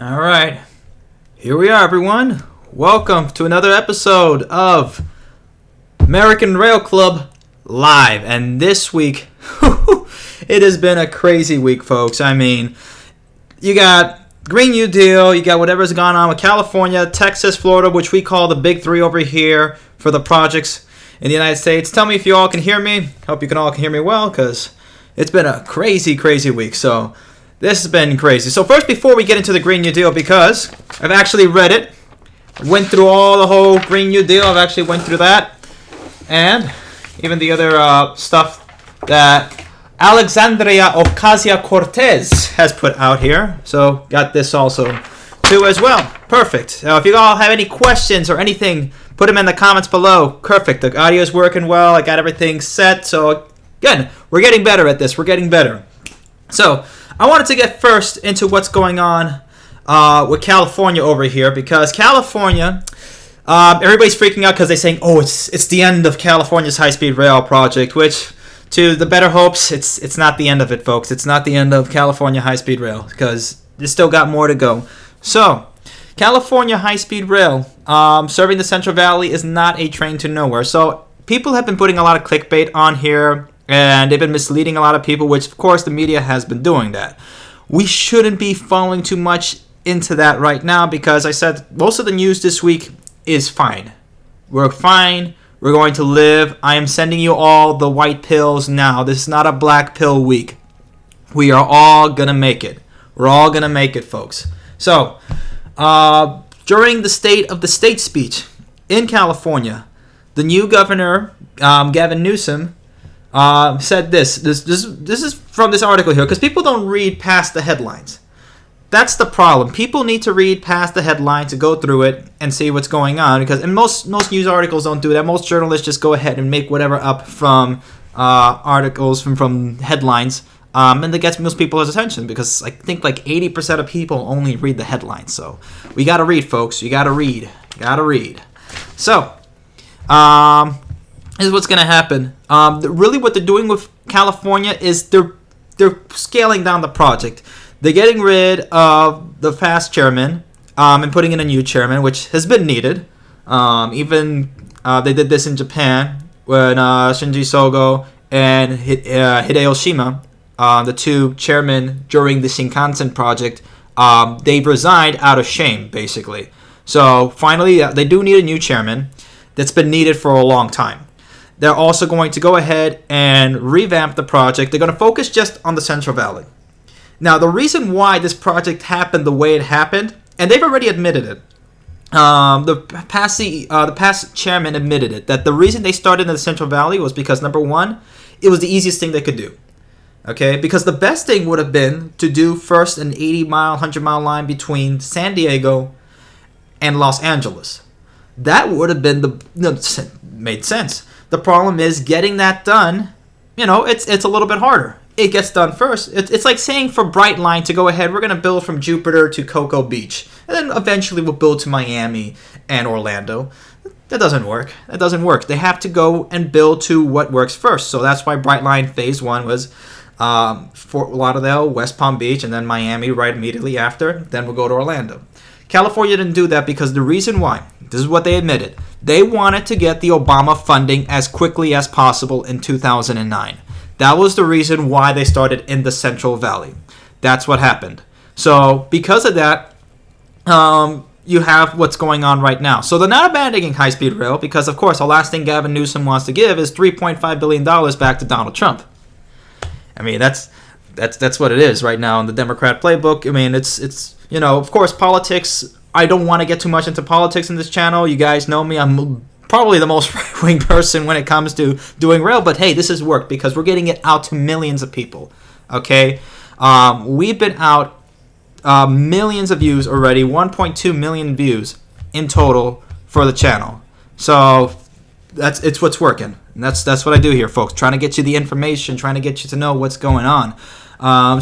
All right, here we are, everyone. Welcome to another episode of American Rail Club Live. And this week, it has been a crazy week, folks. I mean, you got Green New Deal, you got whatever's gone on with California, Texas, Florida, which we call the big three over here for the projects in the United States. Tell me if you all can hear me. Hope you can all hear me well, because it's been a crazy, crazy week. So this has been crazy. So first, before we get into the Green New Deal, because I've actually read it, went through all the whole Green New Deal. I've actually went through that, and even the other stuff that Alexandria Ocasio-Cortez has put out here. So got this also too as well. Perfect. Now, if you all have any questions or anything, put them in the comments below. Perfect. The audio is working well. I got everything set. So again, we're getting better at this. We're getting better. So I wanted to get first into what's going on with California over here, because California, everybody's freaking out because they're saying, oh, it's the end of California's high-speed rail project, which, to the better hopes, it's not the end of it, folks. It's not the end of California high-speed rail, because there's still got more to go. So California high-speed rail serving the Central Valley is not a train to nowhere. So people have been putting a lot of clickbait on here, and they've been misleading a lot of people, which, of course, the media has been doing that. We shouldn't be falling too much into that right now, because I said most of the news this week is fine. We're fine. We're going to live. I am sending you all the white pills now. This is not a black pill week. We are all going to make it. We're all going to make it, folks. So, during the State of the State speech in California, the new governor, Gavin Newsom, said this. This is from this article here, because people don't read past the headlines. That's the problem. People need to read past the headlines to go through it and see what's going on, and most news articles don't do that. Most journalists just go ahead and make whatever up from articles from headlines, and that gets most people's attention, because I think like 80% of people only read the headlines. So we got to read, folks. You got to read. So this is what's going to happen. Really what they're doing with California is they're scaling down the project. They're getting rid of the past chairman and putting in a new chairman, which has been needed. They did this in Japan when Shinji Sogo and Hideo Shima, the two chairmen during the Shinkansen project, they've resigned out of shame, basically. So finally, they do need a new chairman that's been needed for a long time. They're also going to go ahead and revamp the project. They're going to focus just on the Central Valley. Now, the reason why this project happened the way it happened, and they've already admitted it, the past chairman admitted it, that the reason they started in the Central Valley was because, number one, it was the easiest thing they could do. Okay? Because the best thing would have been to do first an 80-mile, 100-mile line between San Diego and Los Angeles. That would have been made sense. The problem is getting that done, it's a little bit harder. It gets done first. It's like saying for Brightline to go ahead, we're going to build from Jupiter to Cocoa Beach. And then eventually we'll build to Miami and Orlando. That doesn't work. They have to go and build to what works first. So that's why Brightline Phase 1 was Fort Lauderdale, West Palm Beach, and then Miami right immediately after. Then we'll go to Orlando. California didn't do that because the reason why, this is what they admitted, they wanted to get the Obama funding as quickly as possible in 2009. That was the reason why they started in the Central Valley. That's what happened. So because of that, you have what's going on right now. So they're not abandoning high-speed rail because, of course, the last thing Gavin Newsom wants to give is $3.5 billion back to Donald Trump. I mean, that's what it is right now in the Democrat playbook. I mean, it's of course, politics. I don't want to get too much into politics in this channel. You guys know me. I'm probably the most right-wing person when it comes to doing rail, but hey, this has worked because we're getting it out to millions of people, okay? We've been out millions of views already, 1.2 million views in total for the channel. So it's what's working. And that's what I do here, folks, trying to get you the information, trying to get you to know what's going on.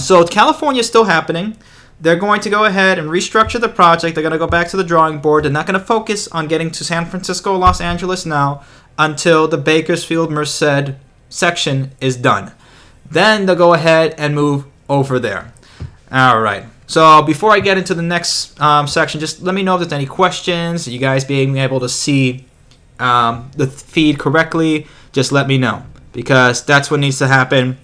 So California is still happening. They're going to go ahead and restructure the project. They're going to go back to the drawing board. They're not going to focus on getting to San Francisco or Los Angeles now until the Bakersfield-Merced section is done. Then they'll go ahead and move over there. All right. So before I get into the next section, just let me know if there's any questions. You guys being able to see the feed correctly, just let me know, because that's what needs to happen.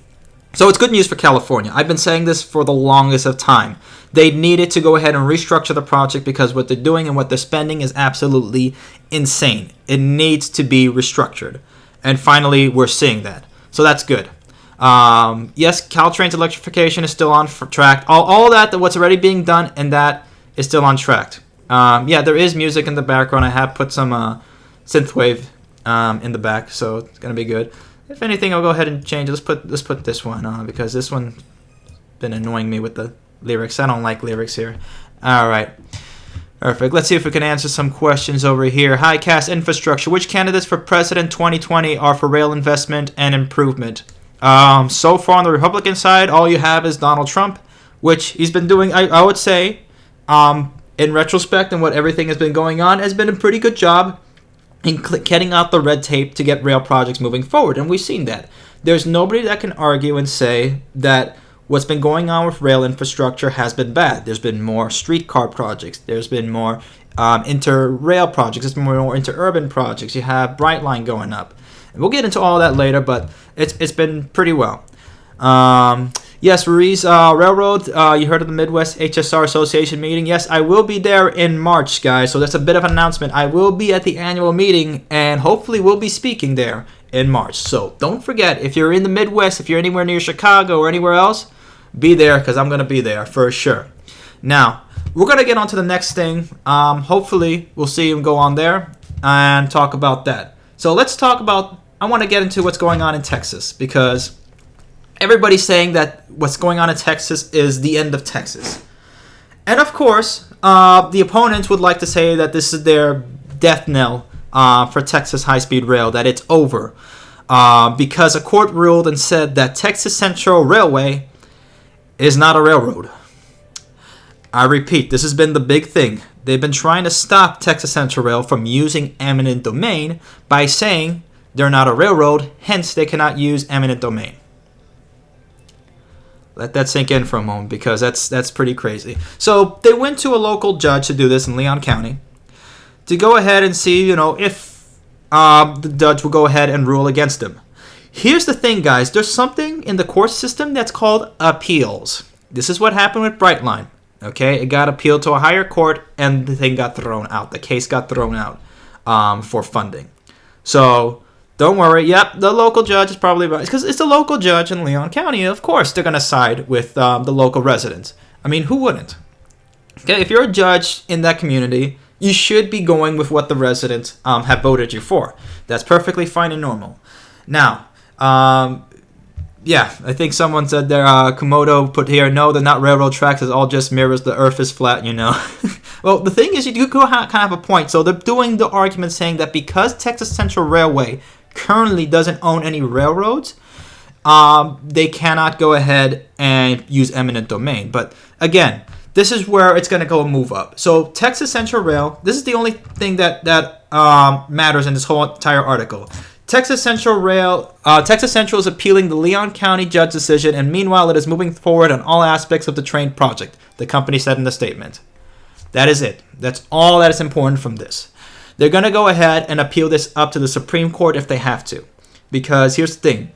So it's good news for California. I've been saying this for the longest of time. They needed to go ahead and restructure the project because what they're doing and what they're spending is absolutely insane. It needs to be restructured. And finally, we're seeing that. So that's good. Yes, Caltrain's electrification is still on track. All that what's already being done, and that is still on track. Yeah, there is music in the background. I have put some synthwave in the back, so it's going to be good. If anything, I'll go ahead and change. Let's put this one on, because this one's been annoying me with the lyrics. I don't like lyrics here. All right. Perfect. Let's see if we can answer some questions over here. Hi, Cast Infrastructure. Which candidates for President 2020 are for rail investment and improvement? So far on the Republican side, all you have is Donald Trump, which he's been doing, I would say, in retrospect and what everything has been going on, has been a pretty good job in getting out the red tape to get rail projects moving forward, and we've seen that. There's nobody that can argue and say that what's been going on with rail infrastructure has been bad. There's been more streetcar projects. There's been more inter-rail projects. There's been more inter-urban projects. You have Brightline going up. And we'll get into all that later, but it's been pretty well. Yes, Ruiz Railroad, you heard of the Midwest HSR Association meeting. Yes, I will be there in March, guys, so that's a bit of an announcement. I will be at the annual meeting, and hopefully we'll be speaking there in March. So don't forget, if you're in the Midwest, if you're anywhere near Chicago or anywhere else, be there, because I'm going to be there for sure. Now, we're going to get on to the next thing. Hopefully we'll see him go on there and talk about that. So let's talk about, I want to get into what's going on in Texas, because everybody's saying that what's going on in Texas is the end of Texas. And of course, the opponents would like to say that this is their death knell for Texas high-speed rail, that it's over. Because a court ruled and said that Texas Central Railway is not a railroad. I repeat, this has been the big thing. They've been trying to stop Texas Central Rail from using eminent domain by saying they're not a railroad, hence they cannot use eminent domain. Let that sink in for a moment, because that's pretty crazy. So they went to a local judge to do this in Leon County to go ahead and see, if the judge will go ahead and rule against them. Here's the thing, guys. There's something in the court system that's called appeals. This is what happened with Brightline. Okay, it got appealed to a higher court, and the thing got thrown out. The case got thrown out for funding. So don't worry. Yep, the local judge is probably right, because it's a local judge in Leon County. Of course, they're going to side with the local residents. I mean, who wouldn't? Okay, if you're a judge in that community, you should be going with what the residents have voted you for. That's perfectly fine and normal. Now, yeah, I think someone said there, Komodo put here, no, they're not railroad tracks, it's all just mirrors, the earth is flat, Well, the thing is, you do kind of have a point. So they're doing the argument saying that because Texas Central Railway currently doesn't own any railroads, they cannot go ahead and use eminent domain. But again, this is where it's going to go move up. So Texas Central Rail, this is the only thing that matters in this whole entire article. Texas Central is appealing the Leon County judge decision, and meanwhile it is moving forward on all aspects of the train project, the company said in the statement. That is it. That's all that is important from this. They're going to go ahead and appeal this up to the Supreme Court if they have to. Because here's the thing.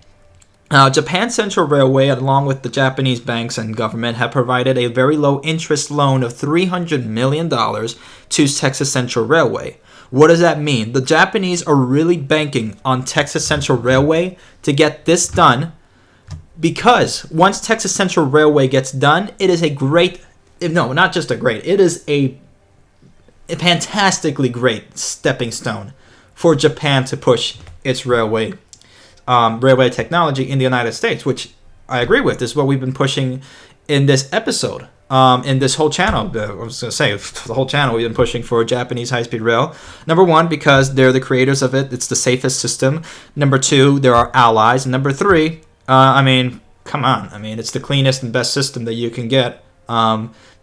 Japan Central Railway, along with the Japanese banks and government, have provided a very low interest loan of $300 million to Texas Central Railway. What does that mean? The Japanese are really banking on Texas Central Railway to get this done, because once Texas Central Railway gets done, it is a great, no, not just a great, it is a fantastically great stepping stone for Japan to push its railway technology in the United States, which I agree with. This is what we've been pushing in this episode. In this whole channel, I was going to say, the whole channel, we've been pushing for Japanese high-speed rail. Number one, because they're the creators of it. It's the safest system. Number two, there are allies. And number three, come on. It's the cleanest and best system that you can get.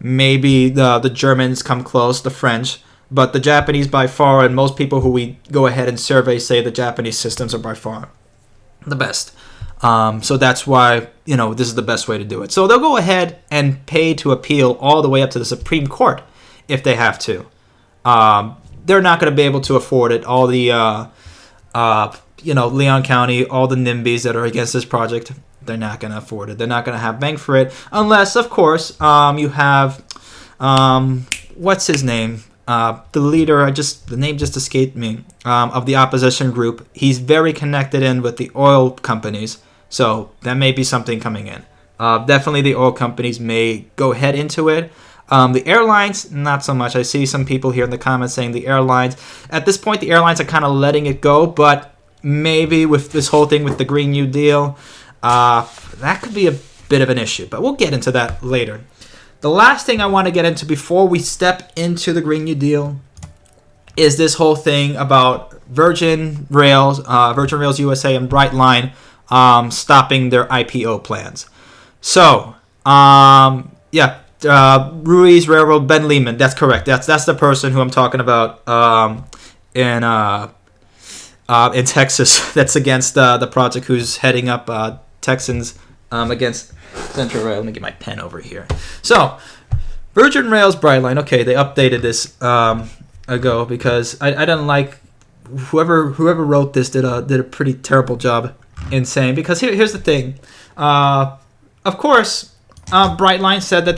Maybe the Germans come close, the French. But the Japanese by far, and most people who we go ahead and survey say the Japanese systems are by far the best. So that's why, this is the best way to do it. So they'll go ahead and pay to appeal all the way up to the Supreme Court if they have to. They're not going to be able to afford it. All the, Leon County, all the NIMBYs that are against this project, they're not going to afford it. They're not going to have bang for it unless, of course, you have, what's his name? The leader, the name just escaped me, of the opposition group. He's very connected in with the oil companies, so that may be something coming in. Definitely the oil companies may go ahead into it. The airlines, not so much. I see some people here in the comments saying the airlines. At this point, the airlines are kind of letting it go, but maybe with this whole thing with the Green New Deal, that could be a bit of an issue, but we'll get into that later. The last thing I want to get into before we step into the Green New Deal is this whole thing about Virgin Rails USA and Brightline stopping their IPO plans. So, Ruiz Railroad, Ben Lehman, that's correct. That's the person who I'm talking about in Texas that's against the project, who's heading up Texans against Central Rail. Let me get my pen over here. So, Virgin Rails Brightline. Okay, they updated this ago because I didn't like whoever wrote this did a pretty terrible job in saying, because here's the thing. Of course, Brightline said that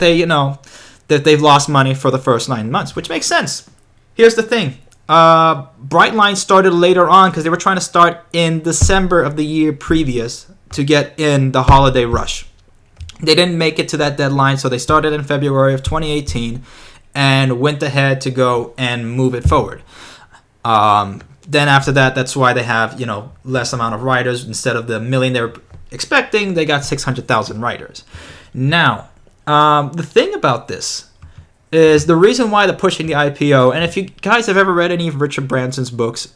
that they've lost money for the first 9 months, which makes sense. Here's the thing. Brightline started later on because they were trying to start in December of the year previous to get in the holiday rush. They didn't make it to that deadline, so they started in February of 2018 and went ahead to go and move it forward. Then after that, that's why they have, less amount of riders. Instead of the million they were expecting, they got 600,000 riders. Now, the thing about this is the reason why they're pushing the IPO, and if you guys have ever read any of Richard Branson's books,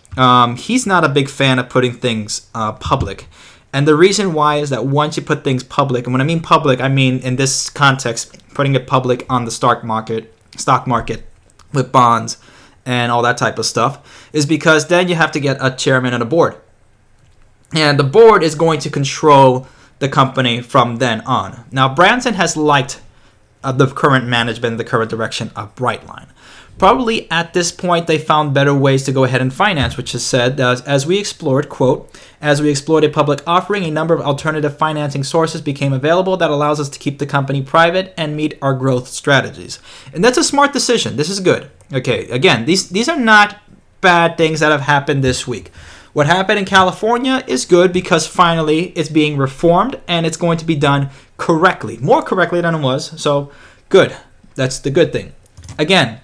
he's not a big fan of putting things public. And the reason why is that once you put things public, and when I mean public, I mean in this context, putting it public on the stock market with bonds and all that type of stuff, is because then you have to get a chairman and a board. And the board is going to control the company from then on. Now, Branson has liked the current management, the current direction of Brightline. Probably at this point, they found better ways to go ahead and finance, which is said, as we explored, quote, as we explored a public offering, a number of alternative financing sources became available that allows us to keep the company private and meet our growth strategies. And that's a smart decision. This is good. Okay, again, these are not bad things that have happened this week. What happened in California is good because finally it's being reformed and it's going to be done correctly, more correctly than it was. So good. That's the good thing. Again,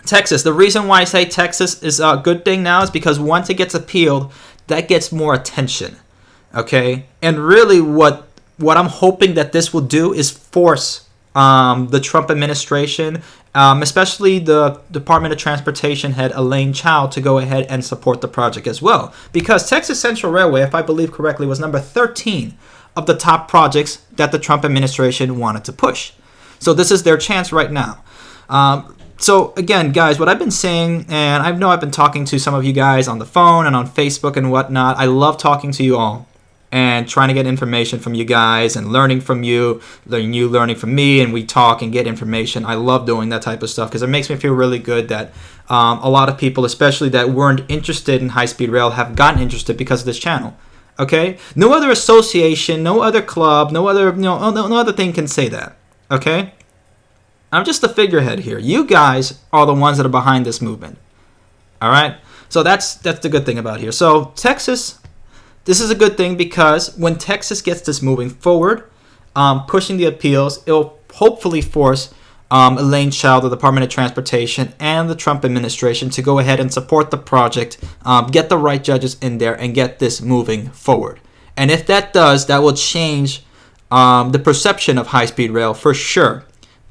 Texas. The reason why I say Texas is a good thing now is because once it gets appealed, that gets more attention. Okay? And really what I'm hoping that this will do is force the Trump administration, especially the Department of Transportation head Elaine Chao, to go ahead and support the project as well. Because Texas Central Railway, if I believe correctly, was number 13 of the top projects that the Trump administration wanted to push. So this is their chance right now. So again, guys, what I've been saying, and I know I've been talking to some of you guys on the phone and on Facebook and whatnot. I love talking to you all and trying to get information from you guys and learning from you learning from me, and we talk and get information. I love doing that type of stuff because it makes me feel really good that a lot of people, especially that weren't interested in high-speed rail, have gotten interested because of this channel. Okay? No other association, no other club, no other thing can say that. Okay? I'm just the figurehead here. You guys are the ones that are behind this movement. All right? So that's the good thing about here. So Texas, this is a good thing because when Texas gets this moving forward, pushing the appeals, it'll hopefully force Elaine Chao, the Department of Transportation, and the Trump administration to go ahead and support the project, get the right judges in there, and get this moving forward. And if that does, that will change the perception of high-speed rail for sure.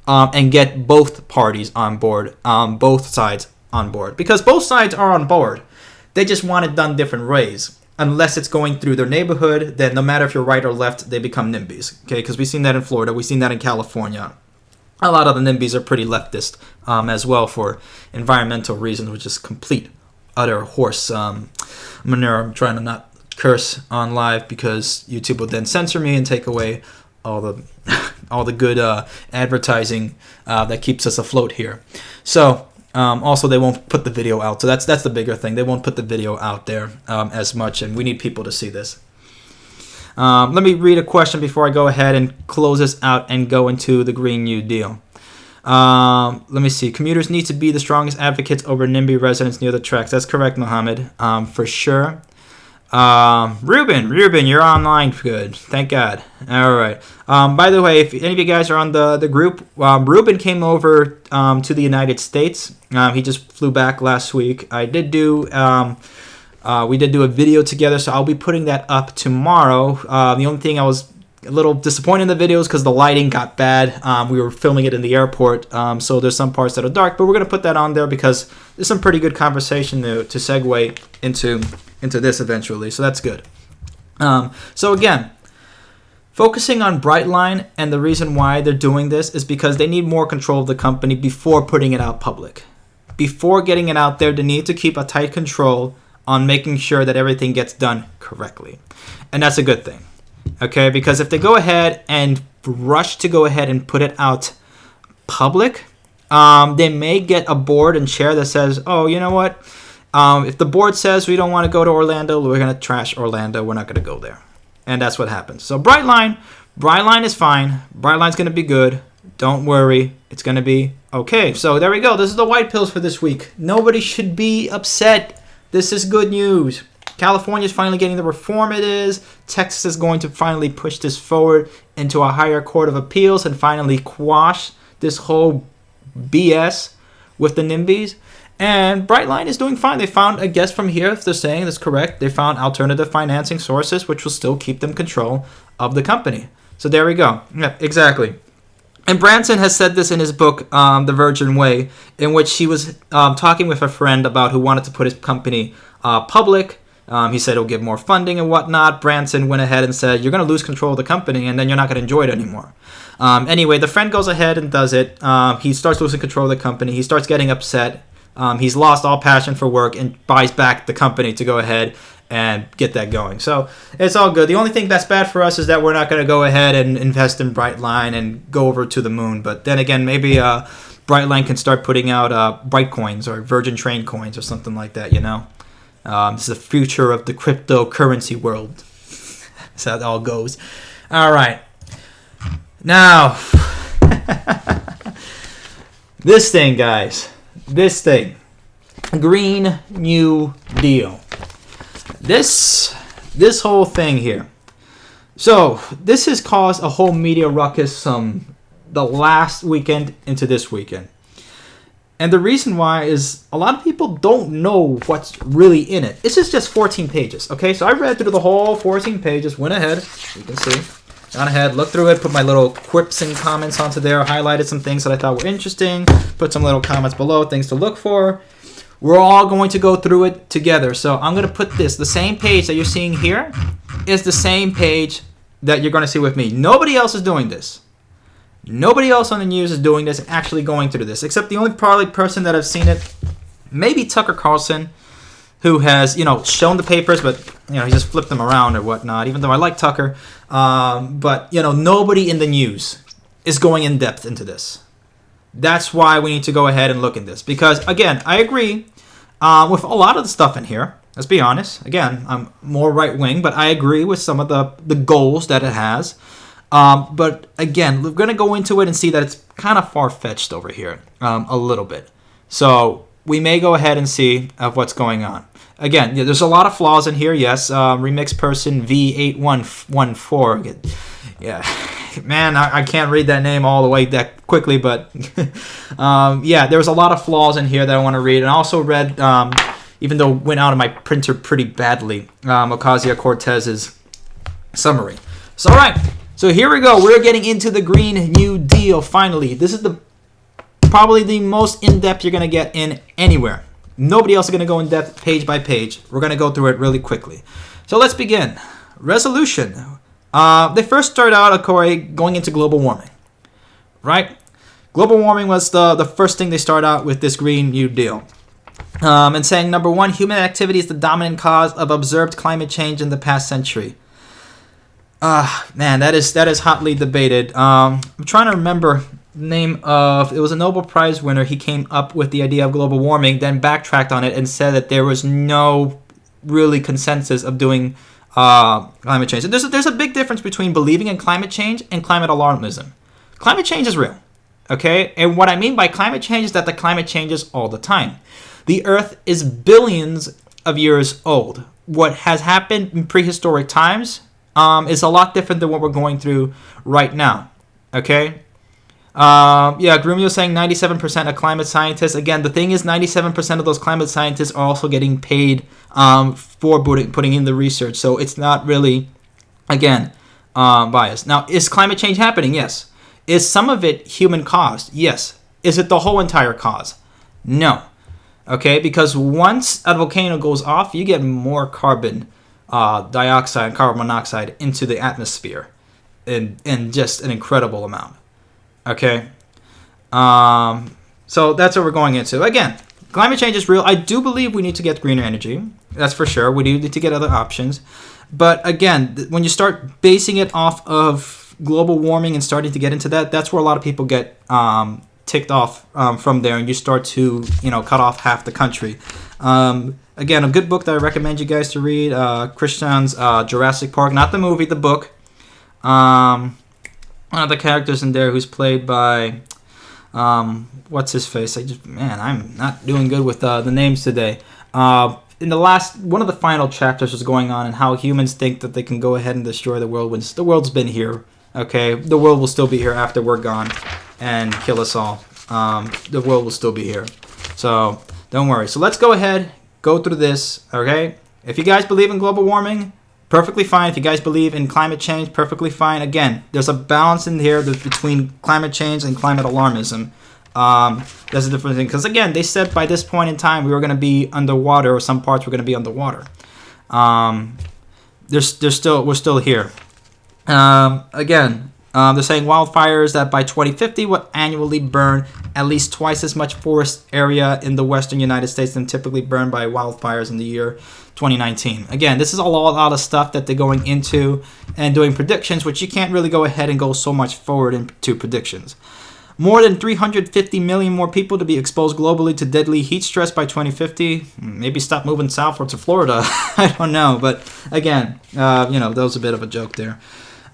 And get both parties on board, both sides on board. Because both sides are on board. They just want it done different ways. Unless it's going through their neighborhood, then no matter if you're right or left, they become NIMBYs. Okay, because we've seen that in Florida. We've seen that in California. A lot of the NIMBYs are pretty leftist as well for environmental reasons, which is complete, utter horse manure. I'm trying to not curse on live because YouTube will then censor me and take away all the good advertising that keeps us afloat here. So also they won't put the video out. So that's the bigger thing. They won't put the video out there as much, and we need people to see this. Let me read a question before I go ahead and close this out and go into the Green New Deal. Let me see. Commuters need to be the strongest advocates over NIMBY residents near the tracks. That's correct, Mohammed. For sure. Ruben, you're online. Good. Thank God. All right. By the way, if any of you guys are on the group, Ruben came over to the United States. He just flew back last week. We did do a video together, so I'll be putting that up tomorrow. The only thing I was a little disappointed in the videos because the lighting got bad. We were filming it in the airport, so there's some parts that are dark, but we're going to put that on there because there's some pretty good conversation to segue into this eventually, so that's good. So again, focusing on Brightline, and the reason why they're doing this is because they need more control of the company before putting it out public. Before getting it out there, they need to keep a tight control on making sure that everything gets done correctly. And that's a good thing. Okay, because if they go ahead and rush to go ahead and put it out public, they may get a board and chair that says, oh, you know what? If the board says we don't want to go to Orlando, we're going to trash Orlando. We're not going to go there. And that's what happens. So Brightline is fine. Brightline's going to be good. Don't worry. It's going to be okay. So there we go. This is the white pills for this week. Nobody should be upset. This is good news. California is finally getting the reform it is. Texas is going to finally push this forward into a higher court of appeals and finally quash this whole BS with the NIMBYs. And Brightline is doing fine. They found, I guess from here, if they're saying that's correct, they found alternative financing sources which will still keep them control of the company. So there we go. Yeah, exactly. And Branson has said this in his book, The Virgin Way, in which he was talking with a friend about who wanted to put his company public. He said he'll give more funding and whatnot. Branson went ahead and said, you're going to lose control of the company and then you're not going to enjoy it anymore. Anyway, the friend goes ahead and does it. He starts losing control of the company. He starts getting upset. He's lost all passion for work and buys back the company to go ahead and get that going. So it's all good. The only thing that's bad for us is that we're not going to go ahead and invest in Brightline and go over to the moon. But then again, maybe Brightline can start putting out Bright coins or Virgin Train coins or something like that, you know. This is the future of the cryptocurrency world. That's how it all goes. All right. Now, this thing, guys. This thing. Green New Deal. This whole thing here. So, this has caused a whole media ruckus the last weekend into this weekend. And the reason why is a lot of people don't know what's really in it. This is just 14 pages, okay? So I read through the whole 14 pages, went ahead, you can see, gone ahead, looked through it, put my little quips and comments onto there, highlighted some things that I thought were interesting, put some little comments below, things to look for. We're all going to go through it together. So I'm going to put the same page that you're seeing here is the same page that you're going to see with me. Nobody else is doing this. Nobody else on the news is doing this, actually going through this, except the only probably person that I've seen it, maybe Tucker Carlson, who has, shown the papers, but, he just flipped them around or whatnot, even though I like Tucker. But, nobody in the news is going in depth into this. That's why we need to go ahead and look at this. Because, again, I agree with a lot of the stuff in here. Let's be honest. Again, I'm more right-wing, but I agree with some of the goals that it has. But again, we're going to go into it and see that it's kind of far-fetched over here a little bit. So we may go ahead and see of what's going on. Again, there's a lot of flaws in here, yes. Remix person V8114. Yeah, man, I can't read that name all the way that quickly, but yeah, there's a lot of flaws in here that I want to read. And I also read, even though it went out of my printer pretty badly, Ocasio-Cortez's summary. So, all right. So here we go. We're getting into the Green New Deal finally. This is probably the most in-depth you're going to get in anywhere. Nobody else is going to go in depth page by page. We're going to go through it really quickly. So let's begin. Resolution. They first started out going into global warming, right? Global warming was the first thing they started out with this Green New Deal. And saying, number one, human activity is the dominant cause of observed climate change in the past century. Man, that is hotly debated. I'm trying to remember the name of, it was a Nobel Prize winner. He came up with the idea of global warming, then backtracked on it and said that there was no really consensus of doing climate change. And there's a big difference between believing in climate change and climate alarmism. Climate change is real, okay? And what I mean by climate change is that the climate changes all the time. The Earth is billions of years old. What has happened in prehistoric times is a lot different than what we're going through right now. Okay? Grumio saying 97% of climate scientists. Again, the thing is 97% of those climate scientists are also getting paid for putting in the research. So it's not really, again, biased. Now, is climate change happening? Yes. Is some of it human caused? Yes. Is it the whole entire cause? No. Okay, because once a volcano goes off, you get more carbon dioxide and carbon monoxide into the atmosphere in just an incredible amount. Okay, so that's what we're going into. Again, climate change is real. I do believe we need to get greener energy. That's for sure. We need to get other options. But again, when you start basing it off of global warming and starting to get into that, that's where a lot of people get ticked off from there, and you start to cut off half the country. Again, a good book that I recommend you guys to read, Christian's Jurassic Park, not the movie, the book. One of the characters in there who's played by what's his face? I'm not doing good with the names today. In the last one of the final chapters was going on and how humans think that they can go ahead and destroy the world when the world's been here. Okay, the world will still be here after we're gone and kill us all. The world will still be here. So don't worry. So let's go ahead, go through this, okay? If you guys believe in global warming, perfectly fine. If you guys believe in climate change, perfectly fine. Again, there's a balance in here between climate change and climate alarmism. That's a different thing. Because again, they said by this point in time we were going to be underwater, or some parts were going to be underwater. We're still here. They're saying wildfires that by 2050 would annually burn at least twice as much forest area in the western United States than typically burned by wildfires in the year 2019. Again, this is a lot of stuff that they're going into and doing predictions, which you can't really go ahead and go so much forward into predictions. More than 350 million more people to be exposed globally to deadly heat stress by 2050. Maybe stop moving southward to Florida. I don't know. But again, that was a bit of a joke there.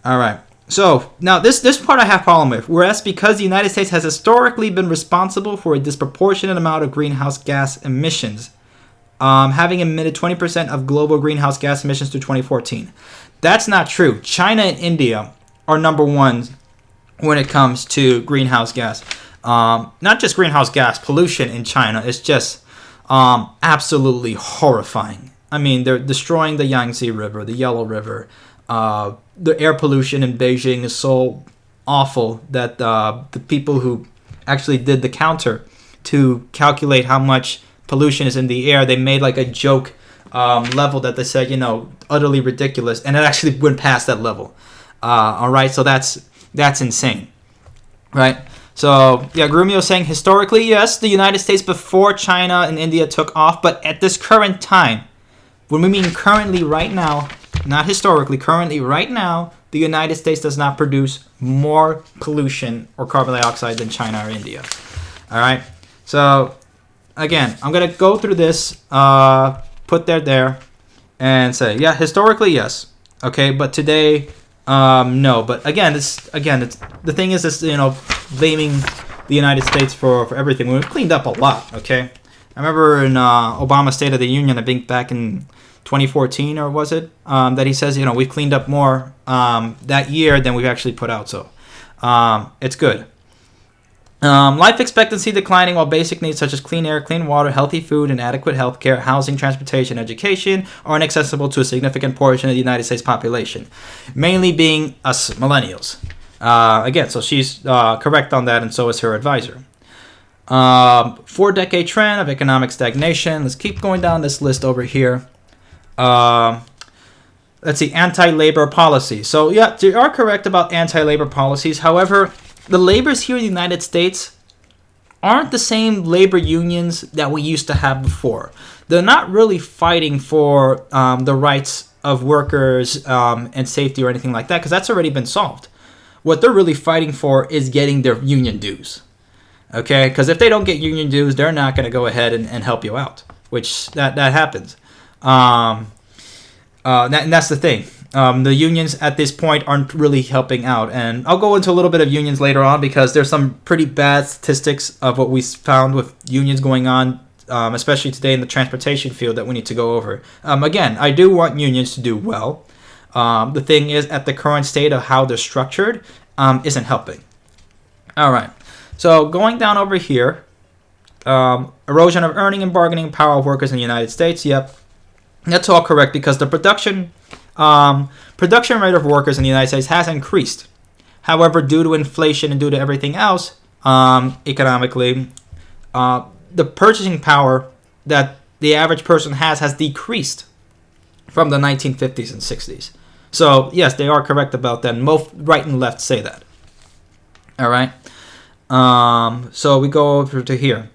All right. So now this part I have a problem with. Whereas because the United States has historically been responsible for a disproportionate amount of greenhouse gas emissions, having emitted 20% of global greenhouse gas emissions through 2014. That's not true. China and India are number one when it comes to greenhouse gas. Not just greenhouse gas, pollution in China is just absolutely horrifying. I mean, they're destroying the Yangtze River, the Yellow River. The air pollution in Beijing is so awful that the people who actually did the counter to calculate how much pollution is in the air, they made like a joke level that they said, utterly ridiculous, and it actually went past that level. All right, so that's insane, right? So yeah, Grumio saying historically, yes, the United States before China and India took off, but at this current time, when we mean currently right now, not historically, currently right now, the United States does not produce more pollution or carbon dioxide than China or India. All right, so again, I'm gonna go through this, put that there, and say, yeah, historically, yes, okay, but today, no. But again, it's the thing is this, blaming the United States for everything. We've cleaned up a lot, okay. I remember in Obama's State of the Union, I think back in 2014, or was it, that he says, we've cleaned up more that year than we've actually put out. So it's good. Life expectancy declining while basic needs such as clean air, clean water, healthy food, and adequate health care, housing, transportation, education are inaccessible to a significant portion of the United States population, mainly being us millennials. Again, so she's correct on that, and so is her advisor. 4-decade trend of economic stagnation. Let's keep going down this list over here. Let's see, anti-labor policy. So yeah, you are correct about anti-labor policies. However, the labors here in the United States aren't the same labor unions that we used to have before. They're not really fighting for the rights of workers and safety or anything like that, because that's already been solved. What they're really fighting for is getting their union dues. Okay? Because if they don't get union dues, they're not going to go ahead and help you out, which that happens. And that's the thing. The unions at this point aren't really helping out. And I'll go into a little bit of unions later on, because there's some pretty bad statistics of what we found with unions going on, especially today in the transportation field, that we need to go over. Again, I do want unions to do well. The thing is, at the current state of how they're structured, isn't helping. All right. So going down over here, erosion of earning and bargaining power of workers in the United States. Yep, that's all correct, because the production rate of workers in the United States has increased. However, due to inflation and due to everything else, economically, the purchasing power that the average person has decreased from the 1950s and 60s. So, yes, they are correct about that. And both right and left say that. All right. So we go over to here.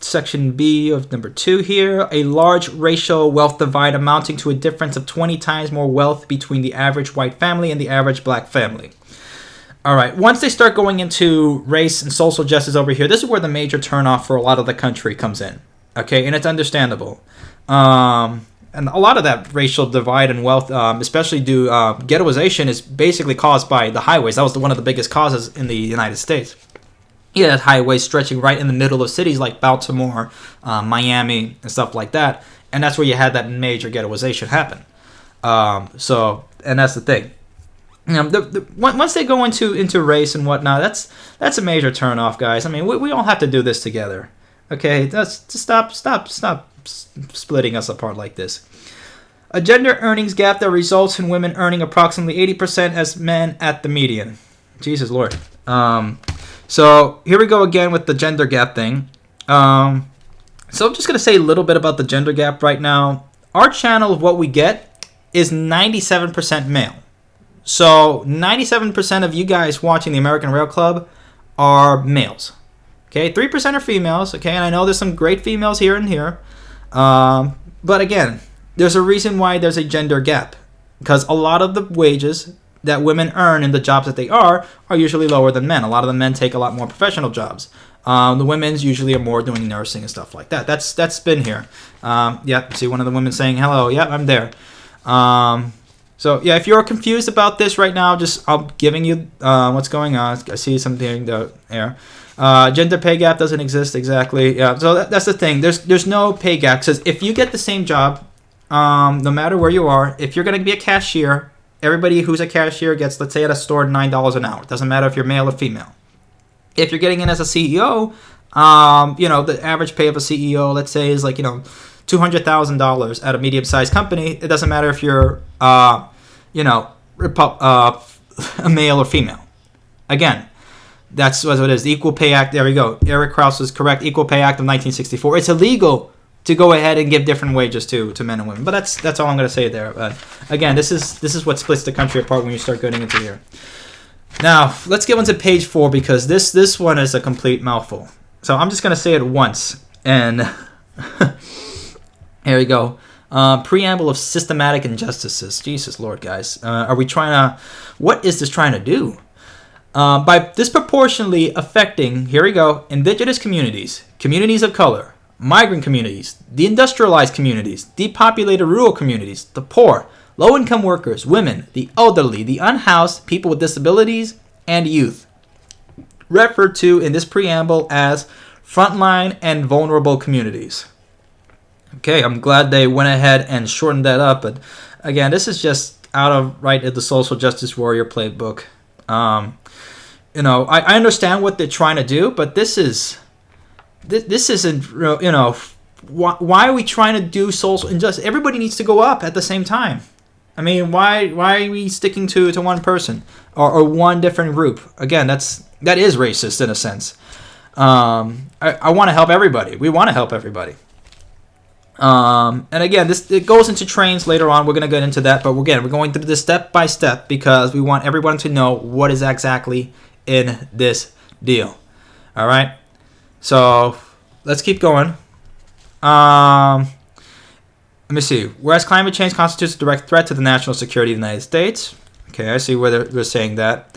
Section B of number 2 here. A large racial wealth divide amounting to a difference of 20 times more wealth between the average white family and the average black family. All right. Once they start going into race and social justice over here, this is where the major turnoff for a lot of the country comes in. Okay, and it's understandable. And a lot of that racial divide and wealth, especially due ghettoization, is basically caused by the highways. That was one of the biggest causes in the United States. You had highways stretching right in the middle of cities like Baltimore, Miami, and stuff like that. And that's where you had that major ghettoization happen. And that's the thing. Once they go into race and whatnot, that's a major turnoff, guys. I mean, we all have to do this together. Okay, just stop splitting us apart like this. A gender earnings gap that results in women earning approximately 80% as men at the median. Jesus Lord. So here we go again with the gender gap thing. So I'm just going to say a little bit about the gender gap right now. Our channel of what we get is 97% male. So 97% of you guys watching the American Rail Club are males. Okay, 3% are females. Okay, and I know there's some great females here and here. But again, there's a reason why there's a gender gap. Because a lot of the wages that women earn in the jobs that they are usually lower than men. A lot of the men take a lot more professional jobs. The women's usually are more doing nursing and stuff like that. That's been here. See one of the women saying hello. Yeah, I'm there. So yeah, if you're confused about this right now, I'm giving you what's going on. I see something there. Gender pay gap doesn't exist exactly. Yeah, so that's the thing. There's no pay gap, because if you get the same job, no matter where you are, if you're gonna be a cashier, everybody who's a cashier gets, let's say at a store, $9 an hour. It doesn't matter if you're male or female. If you're getting in as a CEO, the average pay of a CEO, let's say, is like $200,000 at a medium-sized company. It doesn't matter if you're a male or female. Again, that's what it is. The Equal Pay Act. There we go. Eric Krause is correct. Equal Pay Act of 1964. It's illegal to go ahead and give different wages to men and women. But that's all I'm going to say there. But again, this is what splits the country apart when you start getting into here. Now let's get into page 4, because this one is a complete mouthful. So I'm just going to say it once, and here we go. Preamble of systematic injustices. Jesus Lord, guys. What is this trying to do? By disproportionately affecting, here we go, indigenous communities, communities of color, migrant communities, deindustrialized communities, depopulated rural communities, the poor, low-income workers, women, the elderly, the unhoused, people with disabilities, and youth. Referred to in this preamble as frontline and vulnerable communities. Okay, I'm glad they went ahead and shortened that up, but again, this is just out of the social justice warrior playbook. I understand what they're trying to do, but this isn't, why are we trying to do social injustice? Everybody needs to go up at the same time. I mean, why are we sticking to one person or one different group? Again, that is racist in a sense. I want to help everybody. We want to help everybody. And again, it goes into trains later on. We're going to get into that, but we're going through this step by step because we want everyone to know what is exactly in this deal. All right. So let's keep going. Let me see. Whereas climate change constitutes a direct threat to the national security of the United States. Okay, I see where they're saying that.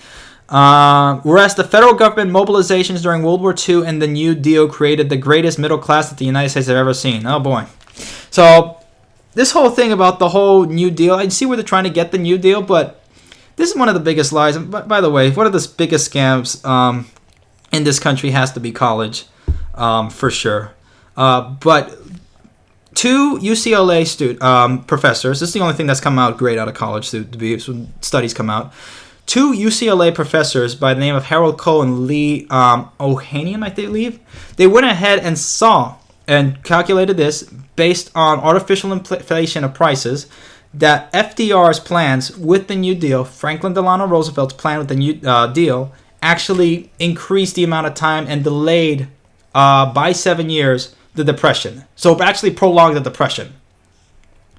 Whereas the federal government mobilizations during World War II and the New Deal created the greatest middle class that the United States have ever seen. Oh boy. So this whole thing about the whole New Deal, I see where they're trying to get the New Deal, but this is one of the biggest lies. And by the way, one of the biggest scams in this country has to be college, for sure. But two UCLA professors, this is the only thing that's come out great out of college, to be some studies come out. Two UCLA professors by the name of Harold Cole and Lee Ohanian, I believe, they went ahead and saw and calculated this based on artificial inflation of prices, that FDR's plans with the New Deal, Franklin Delano Roosevelt's plan with the New Deal, actually increased the amount of time and delayed by 7 years the Depression. So it actually prolonged the Depression.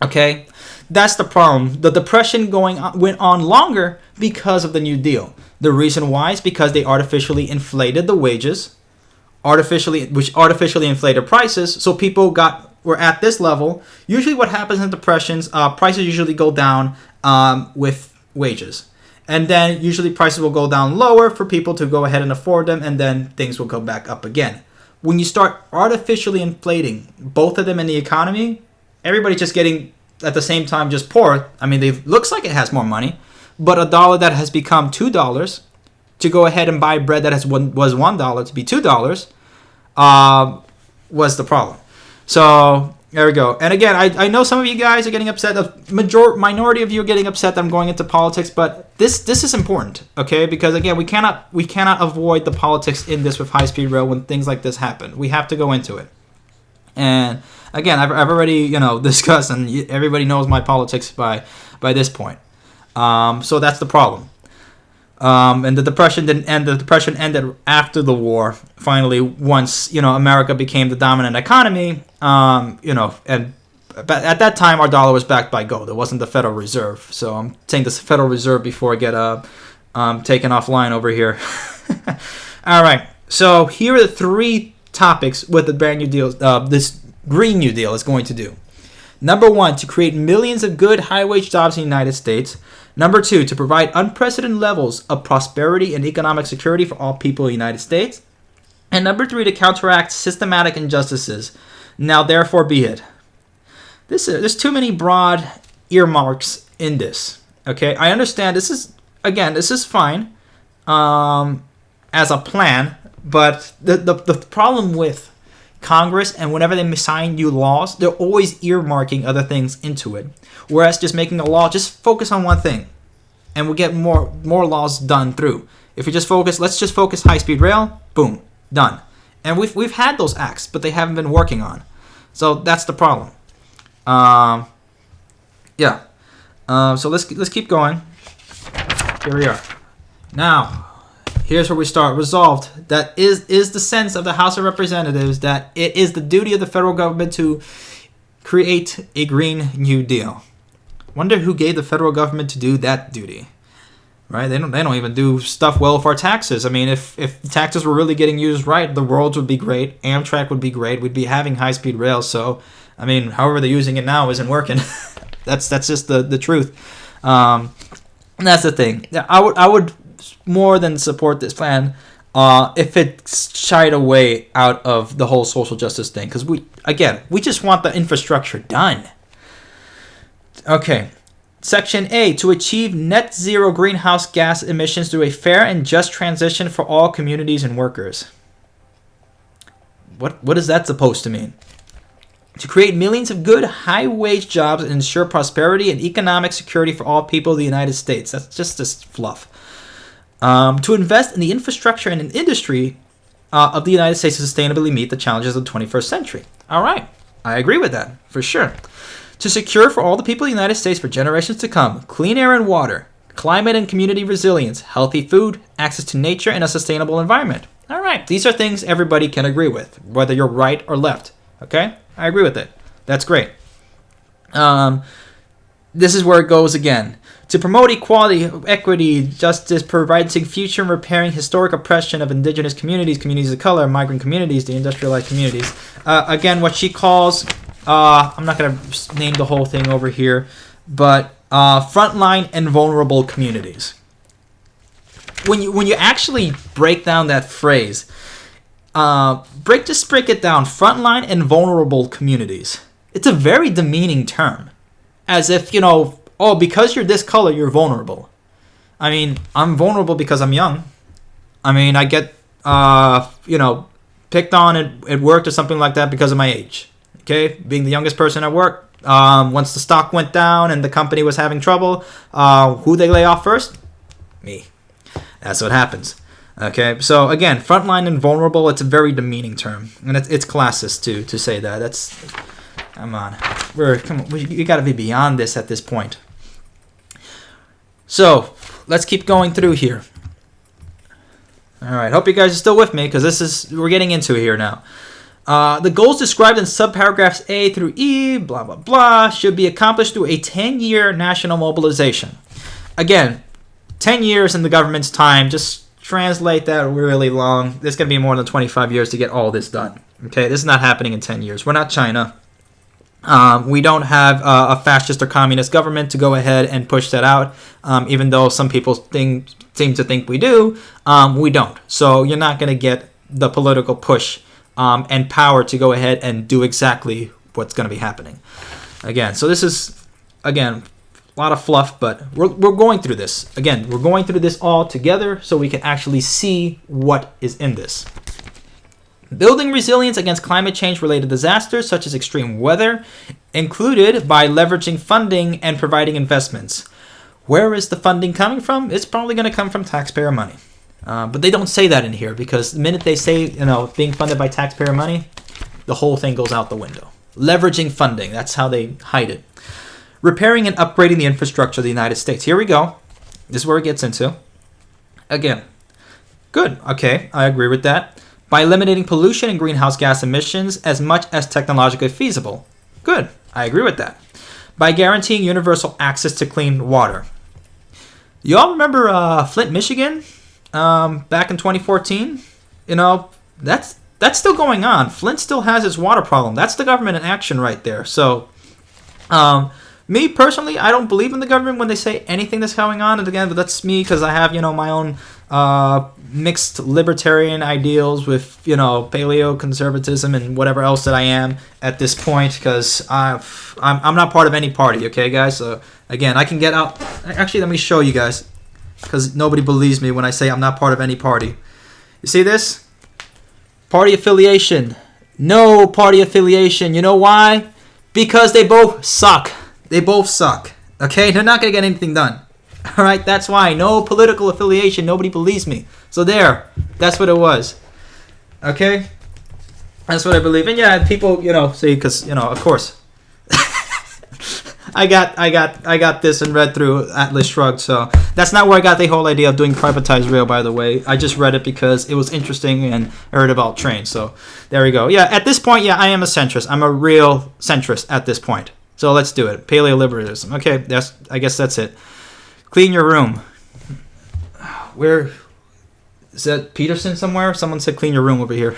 Okay? That's the problem. The Depression went on longer because of the New Deal. The reason why is because they artificially inflated the wages, which artificially inflated prices, so people were at this level. Usually what happens in depressions, prices usually go down with wages. And then usually prices will go down lower for people to go ahead and afford them, and then things will go back up again. When you start artificially inflating both of them in the economy, everybody's just getting, at the same time, just poor. I mean, it looks like it has more money, but a dollar that has become $2 to go ahead and buy bread that was $1 to be $2 was the problem. So there we go. And again, I know some of you guys are getting upset. The minority of you are getting upset that I'm going into politics, but this is important, okay? Because again, we cannot avoid the politics in this with high-speed rail when things like this happen. We have to go into it. And again, I've already discussed, and everybody knows my politics by this point. So that's the problem. And the Depression didn't end. The Depression ended after the war. Finally, once America became the dominant economy, but at that time our dollar was backed by gold. It wasn't the Federal Reserve. So I'm saying the Federal Reserve before I get taken offline over here. All right. So here are the three topics with the brand new deal. This Green New Deal is going to do. Number one, to create millions of good high-wage jobs in the United States. Number two, to provide unprecedented levels of prosperity and economic security for all people in the United States. And number three, to counteract systematic injustices. Now, therefore, be it. There's too many broad earmarks in this. Okay, I understand this is fine as a plan, but the problem with Congress, and whenever they sign new laws, they're always earmarking other things into it. Whereas just making a law, just focus on one thing, and we'll get more laws done through. If we just focus, let's just focus high-speed rail, boom, done. And we've had those acts, but they haven't been working on. So that's the problem. So let's keep going. Here we are. Now, here's where we start. Resolved that is the sense of the House of Representatives that it is the duty of the federal government to create a Green New Deal. Wonder who gave the federal government to do that duty, right? They don't even do stuff well for our taxes. I mean, if taxes were really getting used right, the roads would be great, Amtrak would be great, we'd be having high-speed rail. So, I mean, however they're using it now isn't working. That's just the truth. And that's the thing. I would more than support this plan if it shied away out of the whole social justice thing, because we just want the infrastructure done. Okay, Section A, to achieve net zero greenhouse gas emissions through a fair and just transition for all communities and workers. What is that supposed to mean? To create millions of good, high-wage jobs and ensure prosperity and economic security for all people of the United States. That's just this fluff. To invest in the infrastructure and in industry of the United States to sustainably meet the challenges of the 21st century. All right. I agree with that, for sure. To secure for all the people of the United States for generations to come clean air and water, climate and community resilience, healthy food, access to nature, and a sustainable environment. All right. These are things everybody can agree with, whether you're right or left. Okay? I agree with it. That's great. this is where it goes again. To promote equality, equity, justice, providing future and repairing historic oppression of indigenous communities, communities of color, migrant communities, the industrialized communities. Again, what she calls, I'm not going to name the whole thing over here, but frontline and vulnerable communities. When you actually break down that phrase, break it down, frontline and vulnerable communities. It's a very demeaning term. As if, oh, because you're this color, you're vulnerable. I mean, I'm vulnerable because I'm young. I mean, I get, picked on at work or something like that because of my age. Okay? Being the youngest person at work, once the stock went down and the company was having trouble, who they lay off first? Me. That's what happens. Okay? So, again, frontline and vulnerable, it's a very demeaning term. And it's classist, too, to say that. That's... Come on. You got to be beyond this at this point. So, let's keep going through here. All right. Hope you guys are still with me because we're getting into it here now. The goals described in subparagraphs A through E, blah, blah, blah, should be accomplished through a 10-year national mobilization. Again, 10 years in the government's time, just translate that really long. There's going to be more than 25 years to get all this done. Okay, this is not happening in 10 years. We're not China. We don't have a fascist or communist government to go ahead and push that out, even though some people seem to think we do. We don't. So you're not going to get the political push and power to go ahead and do exactly what's going to be happening. Again, so this is, again, a lot of fluff, but we're going through this. Again, we're going through this all together so we can actually see what is in this. Building resilience against climate change-related disasters, such as extreme weather, included by leveraging funding and providing investments. Where is the funding coming from? It's probably going to come from taxpayer money. But they don't say that in here because the minute they say, being funded by taxpayer money, the whole thing goes out the window. Leveraging funding, that's how they hide it. Repairing and upgrading the infrastructure of the United States. Here we go. This is where it gets into. Again, good. Okay, I agree with that. By eliminating pollution and greenhouse gas emissions as much as technologically feasible. Good. I agree with that. By guaranteeing universal access to clean water. Y'all remember Flint, Michigan? Back in 2014? That's still going on. Flint still has its water problem. That's the government in action right there. So, me personally, I don't believe in the government when they say anything that's going on. And again, that's me because I have, my own mixed libertarian ideals with, paleo-conservatism and whatever else that I am at this point because I'm not part of any party, okay, guys? So, again, I can get out. Actually, let me show you guys because nobody believes me when I say I'm not part of any party. You see this? Party affiliation. No party affiliation. You know why? Because they both suck. They both suck. Okay? They're not going to get anything done. All right? That's why. No political affiliation. Nobody believes me. So there. That's what it was. Okay? That's what I believe. And yeah, people, see, because, of course. I got this and read through Atlas Shrugged. So that's not where I got the whole idea of doing privatized rail, by the way. I just read it because it was interesting and I heard about trains. So there we go. Yeah, at this point, I am a centrist. I'm a real centrist at this point. So let's do it. Paleoliberalism. Okay, I guess that's it. Clean your room. Where is that? Peterson somewhere? Someone said clean your room over here.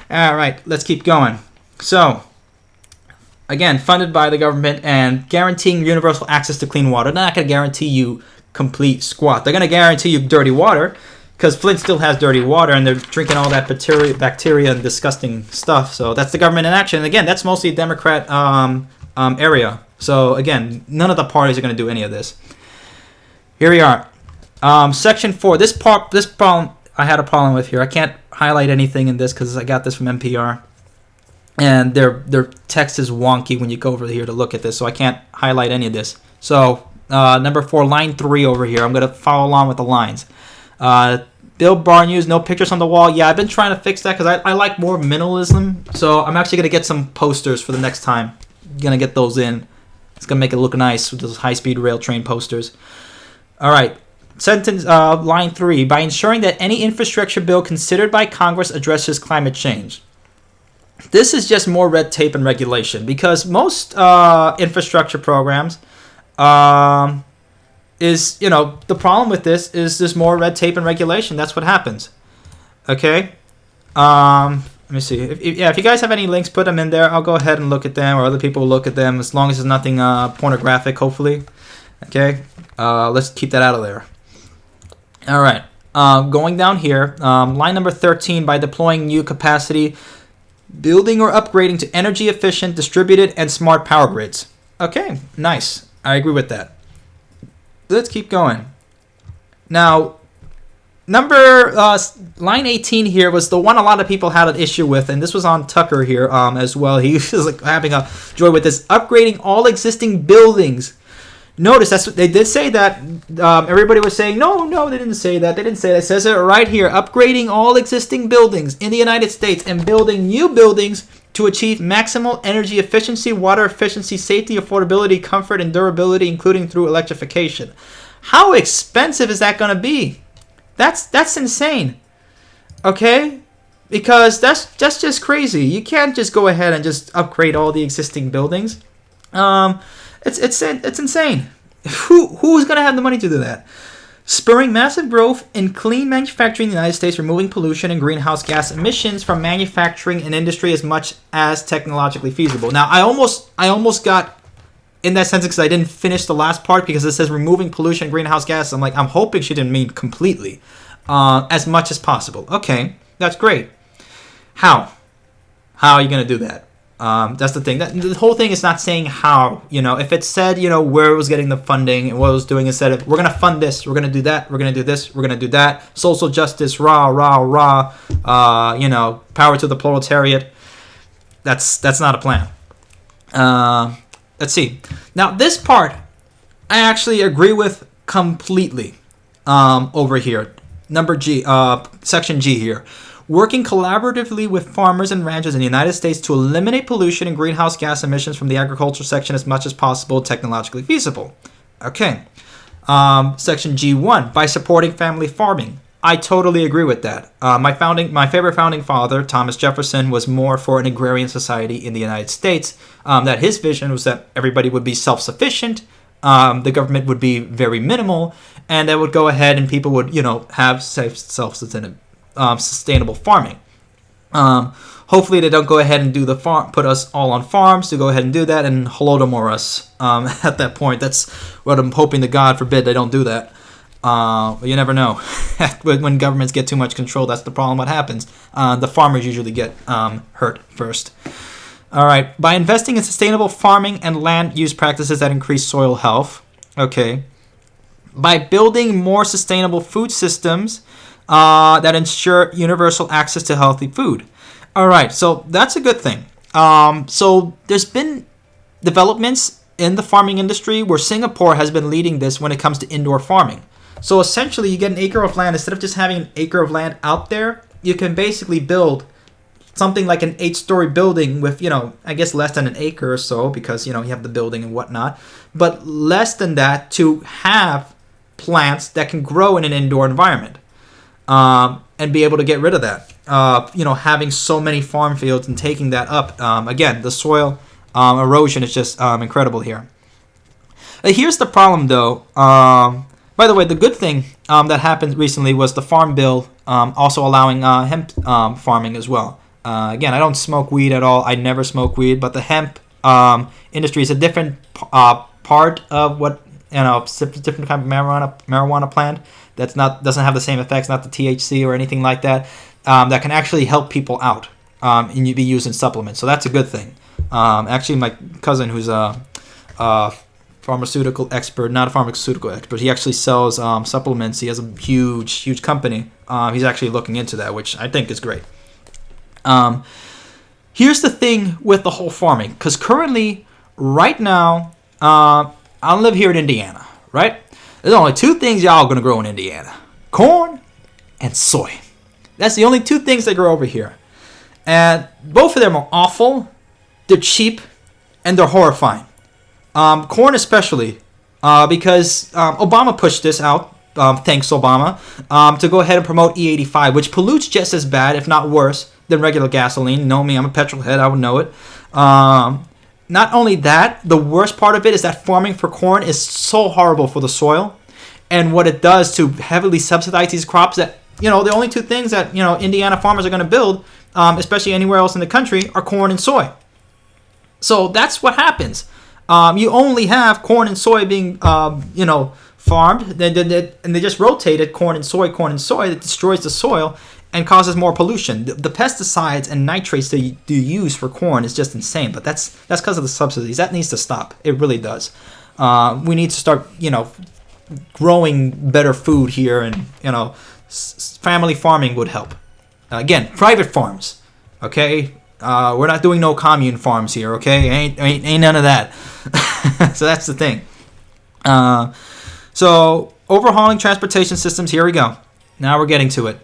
All right, let's keep going. So, again, funded by the government and guaranteeing universal access to clean water. They're not going to guarantee you complete squat. They're going to guarantee you dirty water because Flint still has dirty water and they're drinking all that bacteria and disgusting stuff. So that's the government in action. And again, that's mostly a Democrat area. So again, none of the parties are going to do any of this. Here we are. Section 4. This problem I had a problem with here. I can't highlight anything in this because I got this from NPR. And their text is wonky when you go over here to look at this, so I can't highlight any of this. So, number 4, line 3 over here. I'm going to follow along with the lines. Bill Barr News, no pictures on the wall. Yeah, I've been trying to fix that because I like more minimalism. So, I'm actually going to get some posters for the next time. Going to get those in. It's going to make it look nice with those high-speed rail train posters. All right. Line 3. By ensuring that any infrastructure bill considered by Congress addresses climate change. this is just more red tape and regulation, because most infrastructure programs is, the problem with this is there's more red tape and regulation. That's what happens. Okay? Let me see. If you guys have any links, put them in there. I'll go ahead and look at them, or other people will look at them, as long as there's nothing pornographic, hopefully. Okay? Let's keep that out of there. All right. Going down here, line number 13, by deploying new capacity, building or upgrading to energy efficient, distributed, and smart power grids. Okay, nice. I agree with that. Let's keep going. Now, line 18 here was the one a lot of people had an issue with, and this was on Tucker here as well. He was like having a joy with this, upgrading all existing buildings. Notice that's what they did say that. Everybody was saying, no, they didn't say that. They didn't say that. It says it right here. Upgrading all existing buildings in the United States and building new buildings to achieve maximal energy efficiency, water efficiency, safety, affordability, comfort, and durability, including through electrification. How expensive is that going to be? That's insane. Okay? Because that's just crazy. You can't just go ahead and just upgrade all the existing buildings. It's insane. Who's gonna have the money to do that? Spurring massive growth in clean manufacturing in the United States, removing pollution and greenhouse gas emissions from manufacturing and industry as much as technologically feasible. Now, I almost got in that sentence because I didn't finish the last part, because it says removing pollution and greenhouse gas. I'm hoping she didn't mean completely, as much as possible. Okay, that's great. How are you gonna do that? That's the thing. The whole thing is not saying how. If it said, where it was getting the funding and what it was doing, instead of, we're going to fund this, we're going to do that, we're going to do this, we're going to do that, social justice, power to the proletariat. That's not a plan. Let's see. Now, this part, I actually agree with completely over here. Section G here. Working collaboratively with farmers and ranchers in the United States to eliminate pollution and greenhouse gas emissions from the agriculture section as much as possible, technologically feasible. Okay. Section G1, by supporting family farming. I totally agree with that. My favorite founding father, Thomas Jefferson, was more for an agrarian society in the United States. That his vision was that everybody would be self-sufficient, the government would be very minimal, and that would go ahead and people would, have sustainable farming. Hopefully they don't go ahead and do put us all on farms to go ahead and do that and Holodomor us at that point. That's what I'm hoping to God forbid they don't do that. But you never know. When governments get too much control, that's the problem. What happens? The farmers usually get hurt first. All right. By investing in sustainable farming and land use practices that increase soil health. Okay. By building more sustainable food systems that ensure universal access to healthy food. All right, so that's a good thing. So there's been developments in the farming industry where Singapore has been leading this when it comes to indoor farming. So essentially, you get an acre of land. Instead of just having an acre of land out there, you can basically build something like an 8-story building with, I guess less than an acre or so, because, you have the building and whatnot. But less than that to have plants that can grow in an indoor environment. And be able to get rid of that. Having so many farm fields and taking that up. Again, the soil erosion is just incredible here. Here's the problem, though. By the way, the good thing that happened recently was the Farm Bill also allowing hemp farming as well. Again, I don't smoke weed at all. I never smoke weed, but the hemp industry is a different part of what, different kind of marijuana plant. Doesn't have the same effects, not the THC or anything like that. That can actually help people out, and you be used in supplements. So that's a good thing. Actually, my cousin, who's a pharmaceutical expert, not a pharmaceutical expert, he actually sells supplements. He has a huge company. He's actually looking into that, which I think is great. Here's the thing with the whole farming, because currently, right now, I live here in Indiana, right? There's only 2 things y'all going to grow in Indiana. Corn and soy. That's the only 2 things they grow over here. And both of them are awful. They're cheap. And they're horrifying. Corn especially. Because Obama pushed this out. Thanks, Obama. To go ahead and promote E85, which pollutes just as bad, if not worse, than regular gasoline. You know me, I'm a petrol head. I would know it. Not only that, the worst part of it is that farming for corn is so horrible for the soil, and what it does to heavily subsidize these crops that, the only two things that, Indiana farmers are going to build, especially anywhere else in the country, are corn and soy. So that's what happens. You only have corn and soy being, farmed, and they just rotated corn and soy. That destroys the soil and causes more pollution. The pesticides and nitrates that you use for corn is just insane. But that's because of the subsidies. That needs to stop. It really does. We need to start, growing better food here, and family farming would help. Again, private farms. Okay, we're not doing no commune farms here. Okay, ain't none of that. So that's the thing. So overhauling transportation systems. Here we go. Now we're getting to it.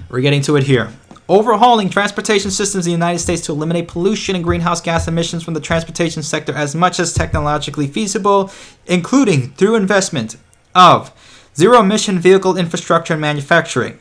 We're getting to it here. Overhauling transportation systems in the United States to eliminate pollution and greenhouse gas emissions from the transportation sector as much as technologically feasible, including through investment of zero-emission vehicle infrastructure and manufacturing.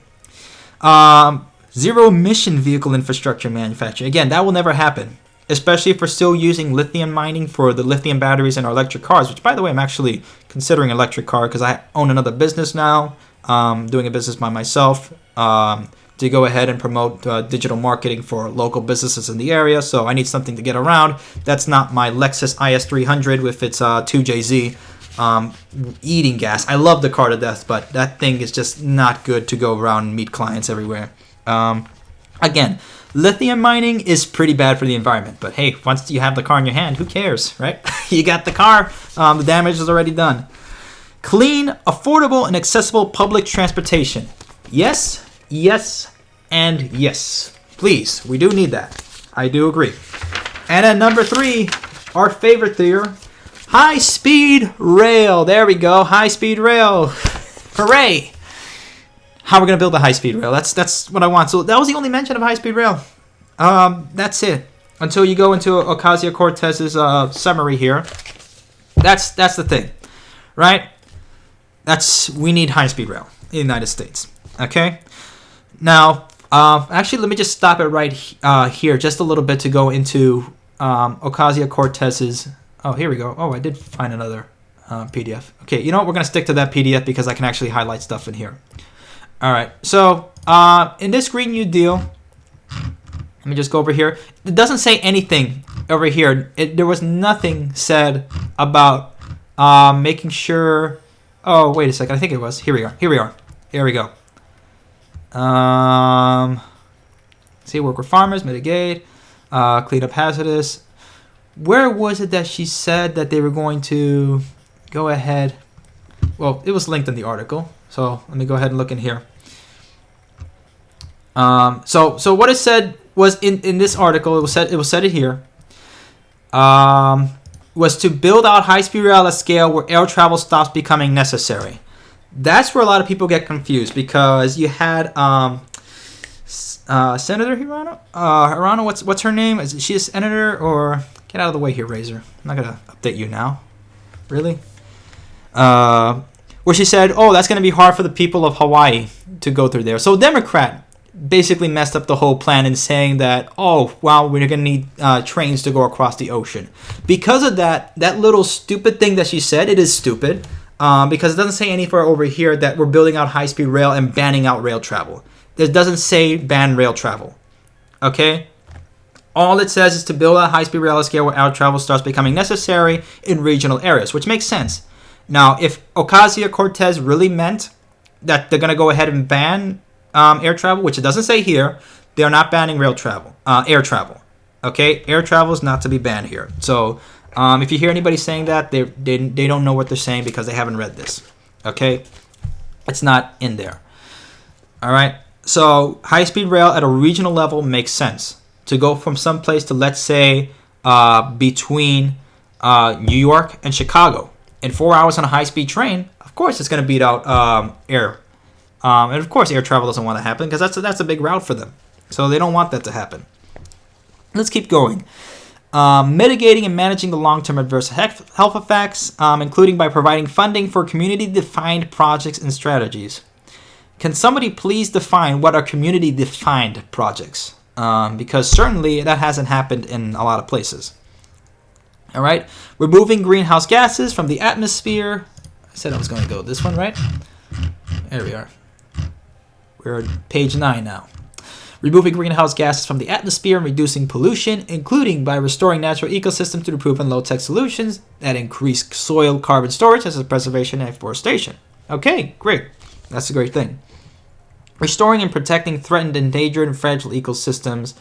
Zero-emission vehicle infrastructure and manufacturing. Again, that will never happen, especially if we're still using lithium mining for the lithium batteries in our electric cars, which, by the way, I'm actually considering an electric car because I own another business now, doing a business by myself, to go ahead and promote digital marketing for local businesses in the area. So I need something to get around. That's not my Lexus IS300 with its 2JZ eating gas. I love the car to death, but that thing is just not good to go around and meet clients everywhere. Again, lithium mining is pretty bad for the environment. But hey, once you have the car in your hand, who cares, right? You got the car. The damage is already done. Clean, affordable, and accessible public transportation. Yes, yes, and yes. Please, we do need that. I do agree. And at number 3, our favorite theory, high-speed rail. There we go, high-speed rail. Hooray! How we're going to build a high-speed rail. That's what I want. So that was the only mention of high-speed rail. That's it. Until you go into Ocasio-Cortez's summary here. That's the thing, right? We need high-speed rail in the United States. Okay? Now, actually, let me just stop it right here just a little bit to go into Ocasio-Cortez's... Oh, here we go. Oh, I did find another PDF. Okay, you know what? We're going to stick to that PDF because I can actually highlight stuff in here. All right. So, in this Green New Deal, let me just go over here. It doesn't say anything over here. There was nothing said about making sure... Oh, wait a second. I think it was. Here we are. Here we go. See, work with farmers, mitigate, clean up hazardous. Where was it that she said that they were going to go ahead? Well, it was linked in the article, so let me go ahead and look in here. So what it said was in this article. It was said here. Was to build out high-speed rail at scale where air travel stops becoming necessary. That's where a lot of people get confused because you had Senator Hirano. What's her name? Is she a senator or... Get out of the way here, Razor. I'm not going to update you now. Really? Where she said, oh, that's going to be hard for the people of Hawaii to go through there. So Democrat basically messed up the whole plan in saying that, oh, wow, we're going to need trains to go across the ocean. Because of that little stupid thing that she said, it is stupid. Because it doesn't say anywhere over here that we're building out high-speed rail and banning out rail travel. It doesn't say ban rail travel. Okay? All it says is to build out high-speed rail at scale where air travel starts becoming necessary in regional areas, which makes sense. Now, if Ocasio-Cortez really meant that they're going to go ahead and ban air travel, which it doesn't say here, they are not banning air travel. Okay? Air travel is not to be banned here. So, if you hear anybody saying that, they don't know what they're saying because they haven't read this. Okay? It's not in there. All right? So, high-speed rail at a regional level makes sense. To go from some place to, let's say, between New York and Chicago in 4 hours on a high-speed train, of course it's going to beat out air. And, of course, air travel doesn't want to happen because that's a big route for them. So they don't want that to happen. Let's keep going. Mitigating and managing the long-term adverse health effects, including by providing funding for community-defined projects and strategies. Can somebody please define what are community-defined projects? because certainly that hasn't happened in a lot of places. All right, removing greenhouse gases from the atmosphere. I said I was going to go this one, right? There we are. We're at page 9 now. Removing greenhouse gases from the atmosphere and reducing pollution, including by restoring natural ecosystems through proven low-tech solutions that increase soil carbon storage, such as preservation and afforestation. Okay, great. That's a great thing. Restoring and protecting threatened, endangered, and fragile ecosystems.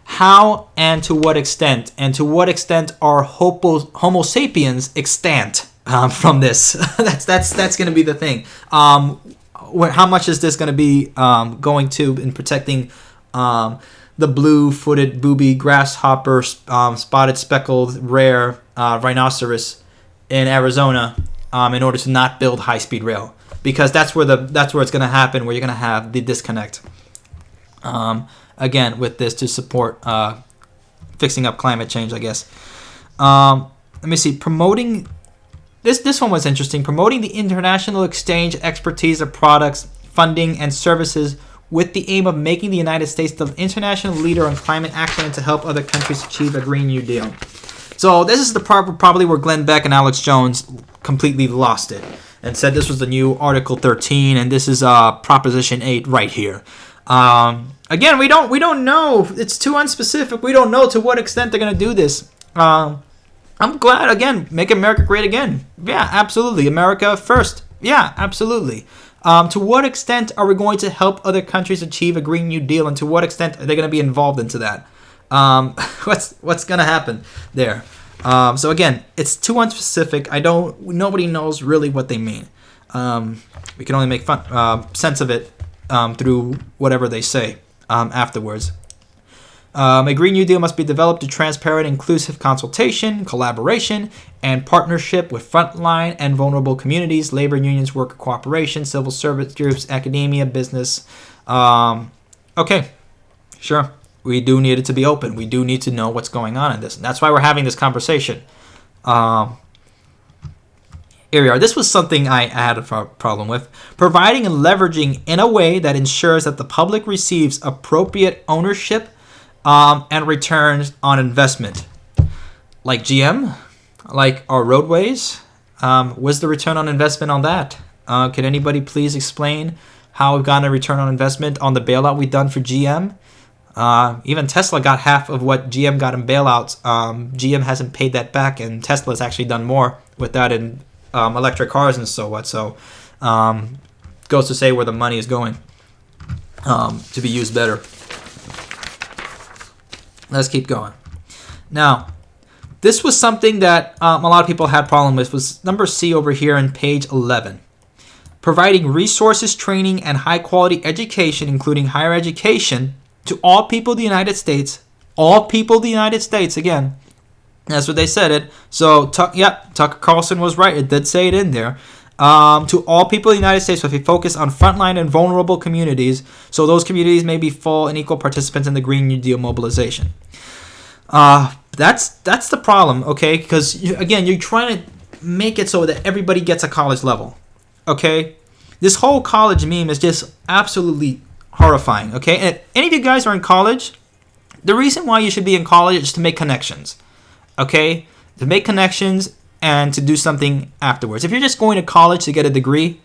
How and to what extent? And to what extent are Homo sapiens extant from this? that's going to be the thing. How much is this going to be going to in protecting the blue-footed booby grasshopper, spotted speckled rare rhinoceros in Arizona in order to not build high-speed rail? Because that's where it's going to happen, where you're going to have the disconnect. Again, with this to support fixing up climate change, I guess. Let me see. Promoting this one was interesting. Promoting the international exchange expertise of products, funding, and services with the aim of making the United States the international leader on climate action and to help other countries achieve a Green New Deal. So this is the part probably where Glenn Beck and Alex Jones completely lost it and said this was the new Article 13 and this is Proposition 8 right here. Again, we don't know. It's too unspecific. We don't know to what extent they're going to do this. I'm glad, again, make America great again. Yeah, absolutely. America first. Yeah, absolutely. To what extent are we going to help other countries achieve a Green New Deal, and to what extent are they going to be involved into that? What's going to happen there? So again, it's too unspecific. Nobody knows really what they mean. We can only make sense of it through whatever they say afterwards. A Green New Deal must be developed through transparent, inclusive consultation, collaboration, and partnership with frontline and vulnerable communities, labor unions, worker cooperation, civil service groups, academia, business. Okay, sure. We do need it to be open. We do need to know what's going on in this. And that's why we're having this conversation. Here we are. This was something I had a problem with. Providing and leveraging in a way that ensures that the public receives appropriate ownership and returns on investment. Like GM, like our roadways. What's the return on investment on that? Can anybody please explain how we've gotten a return on investment on the bailout we've done for GM? Even Tesla got half of what GM got in bailouts. GM hasn't paid that back, and Tesla's actually done more with that in electric cars and so what. So goes to say where the money is going to be used better. Let's keep going. Now, this was something that a lot of people had problem with, was number C over here on page 11. Providing resources, training, and high-quality education, including higher education, to all people of the United States. All people of the United States, again. That's what they said it. So, Tucker Carlson was right. It did say it in there. To all people in the United States with a focus on frontline and vulnerable communities, so those communities may be full and equal participants in the Green New Deal mobilization. That's the problem, okay? Because, again, you're trying to make it so that everybody gets a college level, okay? This whole college meme is just absolutely horrifying, okay? And if any of you guys are in college, the reason why you should be in college is to make connections, okay? To make connections and to do something afterwards. If you're just going to college to get a degree,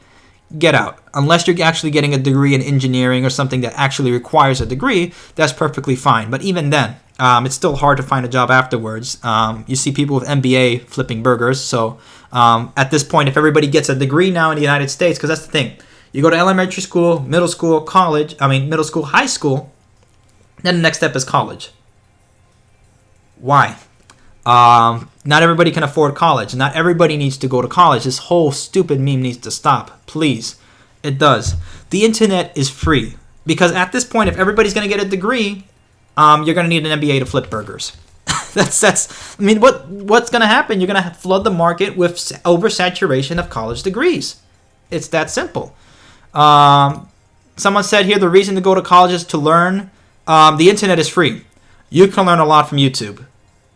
get out. Unless you're actually getting a degree in engineering or something that actually requires a degree, that's perfectly fine. But even then, it's still hard to find a job afterwards. You see people with MBA flipping burgers. So at this point, if everybody gets a degree now in the United States, because that's the thing. You go to elementary school, middle school, middle school, high school, then the next step is college. Why? Not everybody can afford college. Not everybody needs to go to college. This whole stupid meme needs to stop. Please. It does. The internet is free. Because at this point, if everybody's going to get a degree, you're going to need an MBA to flip burgers. I mean, what's going to happen? You're going to flood the market with oversaturation of college degrees. It's that simple. Someone said here the reason to go to college is to learn. The internet is free. You can learn a lot from YouTube.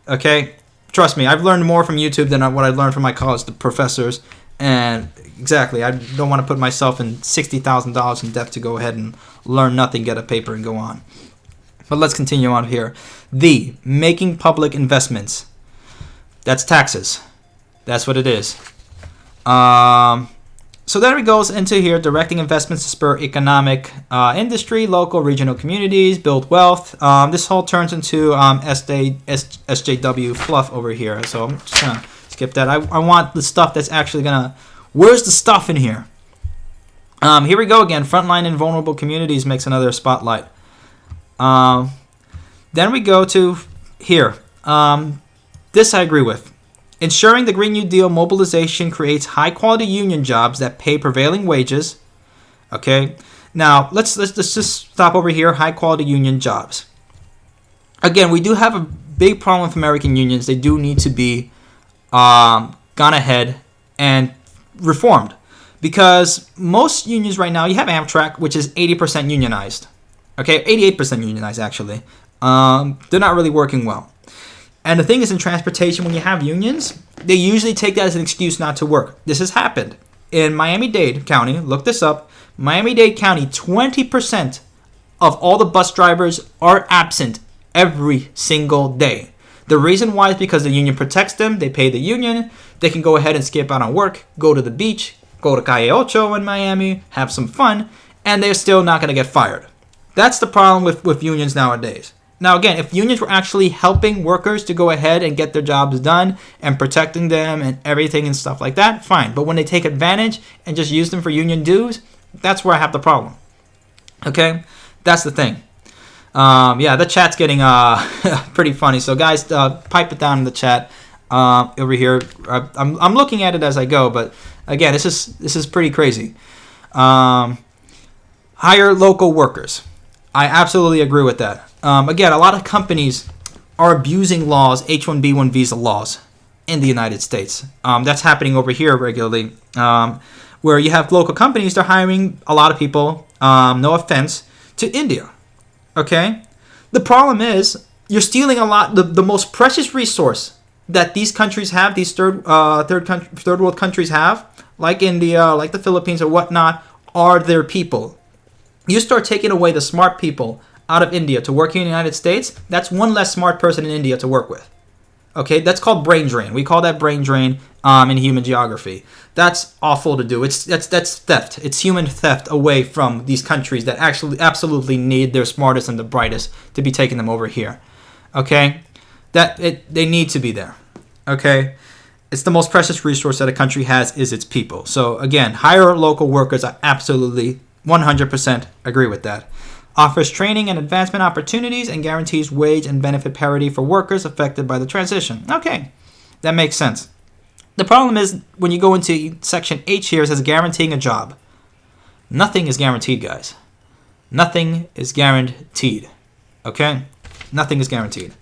Okay? Trust me, I've learned more from YouTube than what I learned from my college professors. And exactly, I don't want to put myself in $60,000 in debt to go ahead and learn nothing, get a paper, and go on. But let's continue on here. The making public investments. That's taxes. That's what it is. So then it goes into here, directing investments to spur economic industry, local, regional communities, build wealth. This whole turns into SJW fluff over here. So I'm just going to skip that. I want the stuff that's actually going to... Where's the stuff in here? Here we go again. Frontline and vulnerable communities makes another spotlight. Then we go to here. This I agree with. Ensuring the Green New Deal mobilization creates high-quality union jobs that pay prevailing wages. Okay. Now let's just stop over here. High-quality union jobs. Again, we do have a big problem with American unions. They do need to be gone ahead and reformed, because most unions right now, you have Amtrak, which is 80% unionized. Okay, 88% unionized actually. They're not really working well. And the thing is, in transportation, when you have unions, they usually take that as an excuse not to work. This has happened in Miami-Dade County. Look this up. Miami-Dade County, 20% of all the bus drivers are absent every single day. The reason why is because the union protects them. They pay the union. They can go ahead and skip out on work, go to the beach, go to Calle Ocho in Miami, have some fun, and they're still not going to get fired. That's the problem with unions nowadays. Now, again, if unions were actually helping workers to go ahead and get their jobs done and protecting them and everything and stuff like that, fine. But when they take advantage and just use them for union dues, that's where I have the problem. Okay? That's the thing. Yeah, the chat's getting pretty funny. So, guys, pipe it down in the chat over here. I'm looking at it as I go, but again, this is pretty crazy. Hire local workers. I absolutely agree with that. Again, a lot of companies are abusing laws, H-1B1 visa laws in the United States. That's happening over here regularly, where you have local companies, they're hiring a lot of people, no offense, to India. Okay? The problem is, you're stealing a lot, the most precious resource that these countries have, these third world countries have, like India, like the Philippines or whatnot, are their people. You start taking away the smart people out of India to work here in the United States, that's one less smart person in India to work with. Okay, that's called brain drain. We call that brain drain in human geography. That's awful to do. That's theft. It's human theft away from these countries that actually absolutely need their smartest and the brightest to be taking them over here. Okay, they need to be there. Okay, it's the most precious resource that a country has is its people. So again, hire local workers. I absolutely 100% agree with that. Offers training and advancement opportunities and guarantees wage and benefit parity for workers affected by the transition. Okay, that makes sense. The problem is when you go into section H here, it says guaranteeing a job. Nothing is guaranteed, guys. Nothing is guaranteed. Okay? Nothing is guaranteed.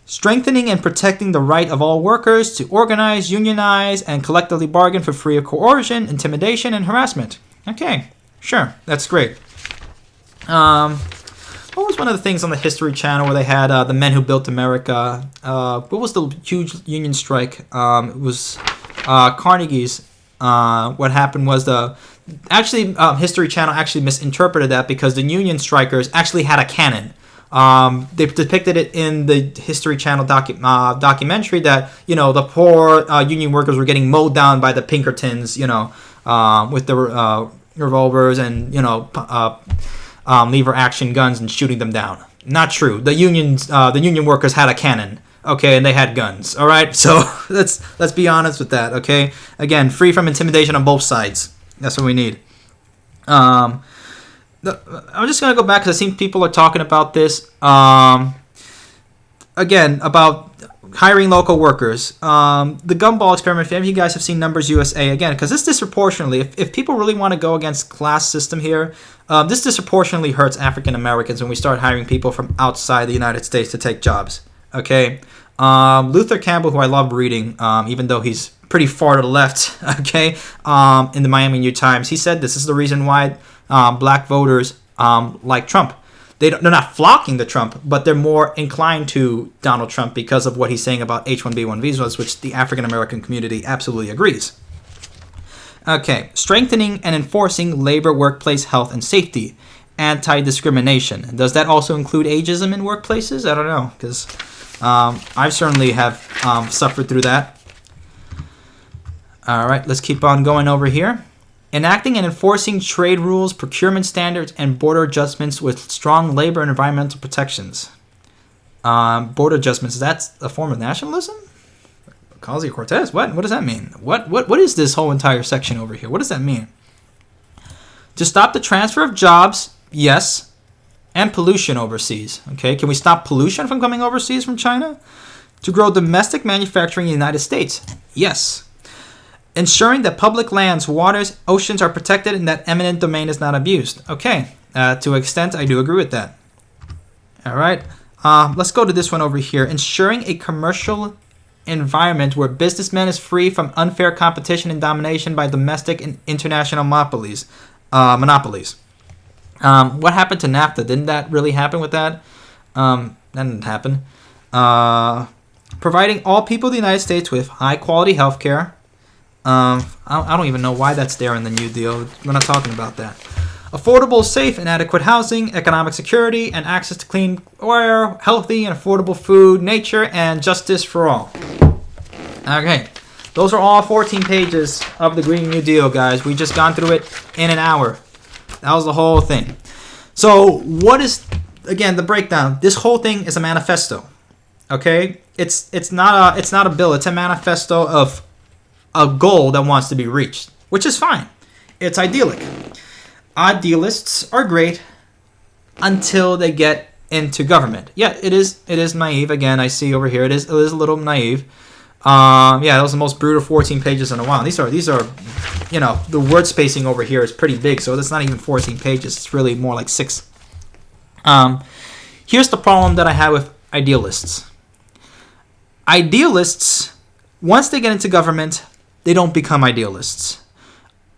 Strengthening and protecting the right of all workers to organize, unionize, and collectively bargain for free of coercion, intimidation, and harassment. Okay, sure, that's great. What was one of the things on the History Channel where they had the men who built America? What was the huge union strike? It was Carnegie's. What happened was History Channel actually misinterpreted that because the union strikers actually had a cannon. They depicted it in the History Channel documentary that, the poor union workers were getting mowed down by the Pinkertons, with the revolvers and, lever action guns and shooting them down. Not true. The union workers had a cannon, okay, and they had guns. All right, so let's be honest with that, okay. Again, free from intimidation on both sides. That's what we need. I'm just gonna go back because I think people are talking about this. Again, about hiring local workers. The gumball experiment, if any of you guys have seen Numbers USA, again, because this disproportionately, if people really want to go against class system here, this disproportionately hurts African Americans when we start hiring people from outside the United States to take jobs. Okay? Luther Campbell, who I love reading, even though he's pretty far to the left, okay, in the Miami New Times, he said this is the reason why black voters like Trump. They're not flocking to Trump, but they're more inclined to Donald Trump because of what he's saying about H-1B1 visas, which the African-American community absolutely agrees. Okay, strengthening and enforcing labor, workplace, health, and safety. anti-discrimination. Does that also include ageism in workplaces? I don't know, because I certainly have suffered through that. All right, let's keep on going over here. Enacting and enforcing trade rules, procurement standards, and border adjustments with strong labor and environmental protections. Border adjustments, that's a form of nationalism? Ocasio-Cortez, what does that mean? What is this whole entire section over here? What does that mean? To stop the transfer of jobs, yes, and pollution overseas. Okay, can we stop pollution from coming overseas from China? To grow domestic manufacturing in the United States, yes. Ensuring that public lands, waters, oceans are protected and that eminent domain is not abused. Okay, to an extent, I do agree with that. All right, let's go to this one over here. Ensuring a commercial environment where businessmen is free from unfair competition and domination by domestic and international monopolies. What happened to NAFTA? Didn't that really happen with that? That didn't happen. Providing all people in the United States with high-quality health care. I don't even know why that's there in the New Deal. We're not talking about that. Affordable, safe, and adequate housing, economic security, and access to clean air, healthy and affordable food, nature, and justice for all. Okay, those are all 14 pages of the Green New Deal, guys. We just gone through it in an hour. That was the whole thing. So what is, again, the breakdown? This whole thing is a manifesto. Okay, it's not a bill. It's a manifesto of a goal that wants to be reached, which is fine. It's idyllic. Idealists are great until they get into government. Yeah, it is naive. Again, I see over here it is a little naive. Yeah, that was the most brutal 14 pages in a while. These are, you know, the word spacing over here is pretty big, so it's not even 14 pages. It's really more like 6. Here's the problem that I have with idealists. Idealists, once they get into government, they don't become idealists.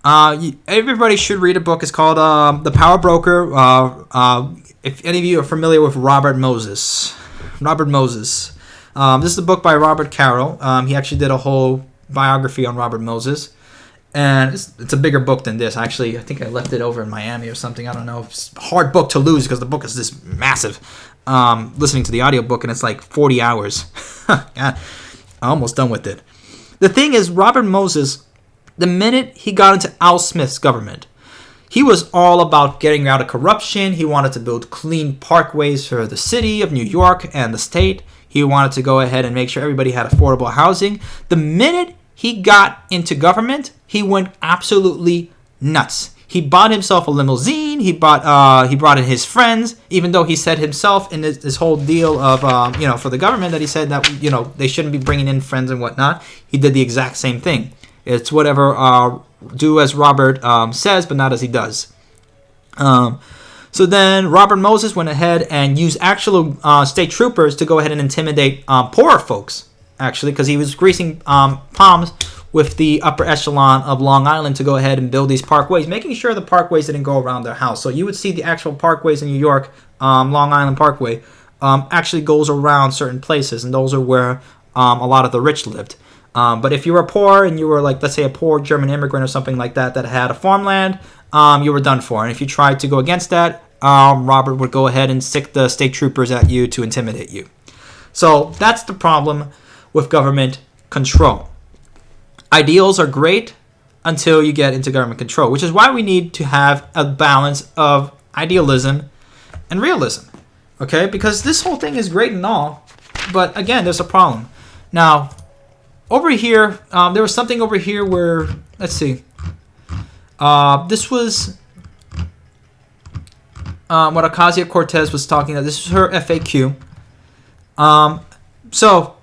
Everybody should read a book. It's called The Power Broker. If any of you are familiar with Robert Moses. This is a book by Robert Carroll. He actually did a whole biography on Robert Moses. And it's a bigger book than this. Actually, I think I left it over in Miami or something. I don't know. It's a hard book to lose because the book is this massive. Listening to the audiobook, and it's like 40 hours. God, I'm almost done with it. The thing is, Robert Moses, the minute he got into Al Smith's government, he was all about getting out of corruption. He wanted to build clean parkways for the city of New York and the state. He wanted to go ahead and make sure everybody had affordable housing. The minute he got into government, he went absolutely nuts. He bought himself a limousine. He brought in his friends, even though he said himself in this whole deal of, for the government that he said that, they shouldn't be bringing in friends and whatnot. He did the exact same thing. It's whatever, do as Robert says, but not as he does. So then Robert Moses went ahead and used actual state troopers to go ahead and intimidate poorer folks, actually, because he was greasing palms with the upper echelon of Long Island to go ahead and build these parkways, making sure the parkways didn't go around their house. So you would see the actual parkways in New York, Long Island Parkway, actually goes around certain places, and those are where a lot of the rich lived. But if you were poor and you were, like, let's say a poor German immigrant or something like that had a farmland, you were done for. And if you tried to go against that, Robert would go ahead and stick the state troopers at you to intimidate you. So that's the problem with government control. Ideals are great until you get into government control, which is why we need to have a balance of idealism and realism. Okay? Because this whole thing is great and all, but again, there's a problem. Now, over here, there was something over here where, let's see. This was what Ocasio-Cortez was talking about. This is her FAQ. So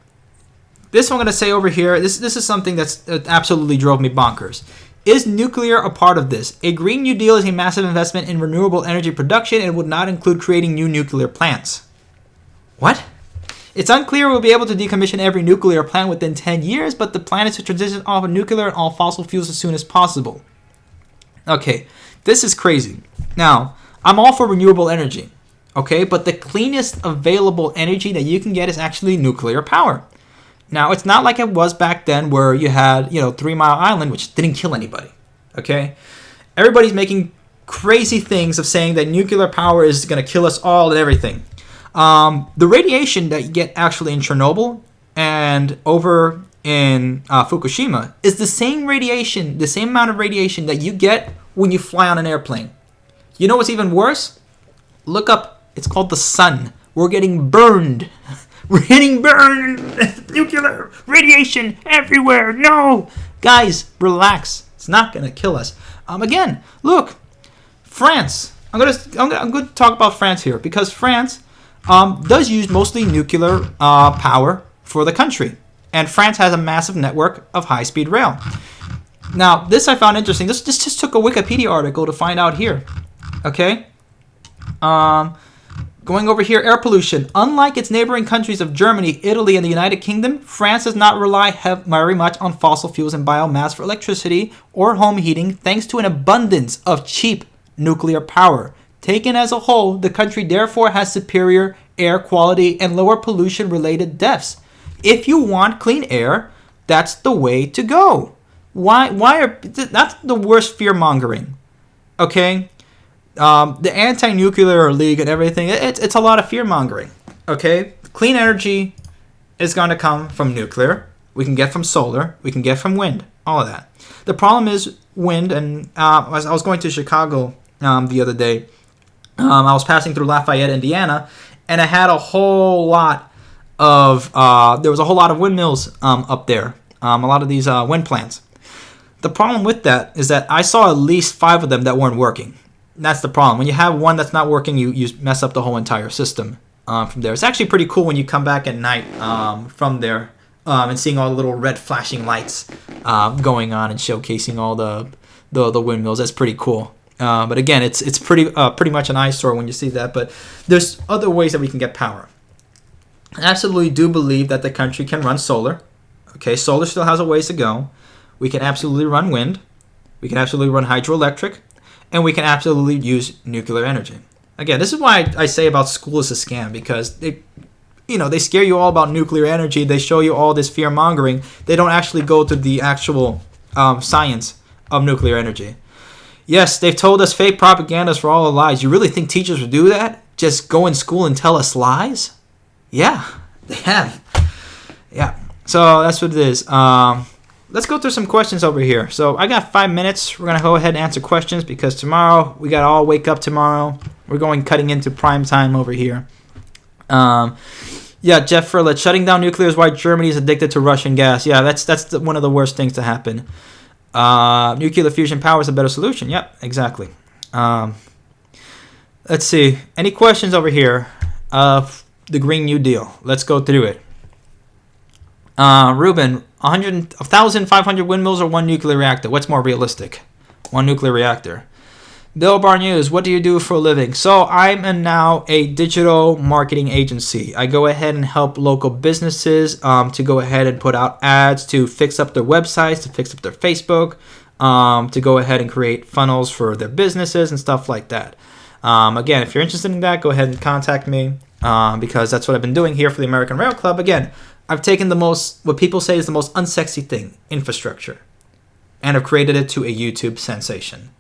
this I'm going to say over here, this is something that absolutely drove me bonkers. Is nuclear a part of this? A Green New Deal is a massive investment in renewable energy production and would not include creating new nuclear plants. What? It's unclear we'll be able to decommission every nuclear plant within 10 years, but the plan is to transition off of nuclear and all fossil fuels as soon as possible. Okay, this is crazy. Now, I'm all for renewable energy, okay? But the cleanest available energy that you can get is actually nuclear power. Now, it's not like it was back then where you had, 3 Mile Island, which didn't kill anybody, okay? Everybody's making crazy things of saying that nuclear power is going to kill us all and everything. The radiation that you get actually in Chernobyl and over in Fukushima is the same radiation, the same amount of radiation that you get when you fly on an airplane. You know what's even worse? Look up. It's called the sun. We're getting burned. We're getting burned. Nuclear radiation everywhere. No. Guys, relax. It's not going to kill us. Again, look. France. I'm going to talk about France here because France does use mostly nuclear power for the country. And France has a massive network of high-speed rail. Now, this I found interesting. This just took a Wikipedia article to find out here. Okay? Going over here, air pollution. Unlike its neighboring countries of Germany, Italy, and the United Kingdom, France does not rely very much on fossil fuels and biomass for electricity or home heating thanks to an abundance of cheap nuclear power. Taken as a whole, the country therefore has superior air quality and lower pollution-related deaths. If you want clean air, that's the way to go. That's the worst fear-mongering. Okay? The anti-nuclear league and everything, it's a lot of fear-mongering. Okay? Clean energy is going to come from nuclear. We can get from solar. We can get from wind. All of that. The problem is wind, and I was going to Chicago the other day. I was passing through Lafayette, Indiana, and I had a whole lot of there was a whole lot of windmills up there. A lot of these wind plants. The problem with that is that I saw at least 5 of them that weren't working. That's the problem. When you have one that's not working, you mess up the whole entire system from there. It's actually pretty cool when you come back at night from there and seeing all the little red flashing lights going on and showcasing all the windmills. That's pretty cool. But again, it's pretty much an eyesore when you see that. But there's other ways that we can get power. I absolutely do believe that the country can run solar. Okay, solar still has a ways to go. We can absolutely run wind. We can absolutely run hydroelectric. And we can absolutely use nuclear energy. Again, this is why I say about school is a scam, because they scare you all about nuclear energy. They show you all this fear mongering. They don't actually go to the actual science of nuclear energy. Yes, they've told us fake propagandas for all the lies. You really think teachers would do that? Just go in school and tell us lies? Yeah, they have. Yeah, so that's what it is. Let's go through some questions over here. So I got 5 minutes. We're going to go ahead and answer questions because tomorrow we got to all wake up tomorrow. We're cutting into prime time over here. Yeah, Jeff Furlet, shutting down nuclear is why Germany is addicted to Russian gas. Yeah, that's one of the worst things to happen. Nuclear fusion power is a better solution. Yep, exactly. Let's see. Any questions over here? The Green New Deal. Let's go through it. Ruben, 1,500 windmills or one nuclear reactor? What's more realistic? One nuclear reactor. Bill Bar News, what do you do for a living? So I'm now a digital marketing agency. I go ahead and help local businesses to go ahead and put out ads, to fix up their websites, to fix up their Facebook, to go ahead and create funnels for their businesses and stuff like that. Again, if you're interested in that, go ahead and contact me because that's what I've been doing here for the American Rail Club. Again, I've taken what people say is the most unsexy thing, infrastructure, and I've created it to a YouTube sensation.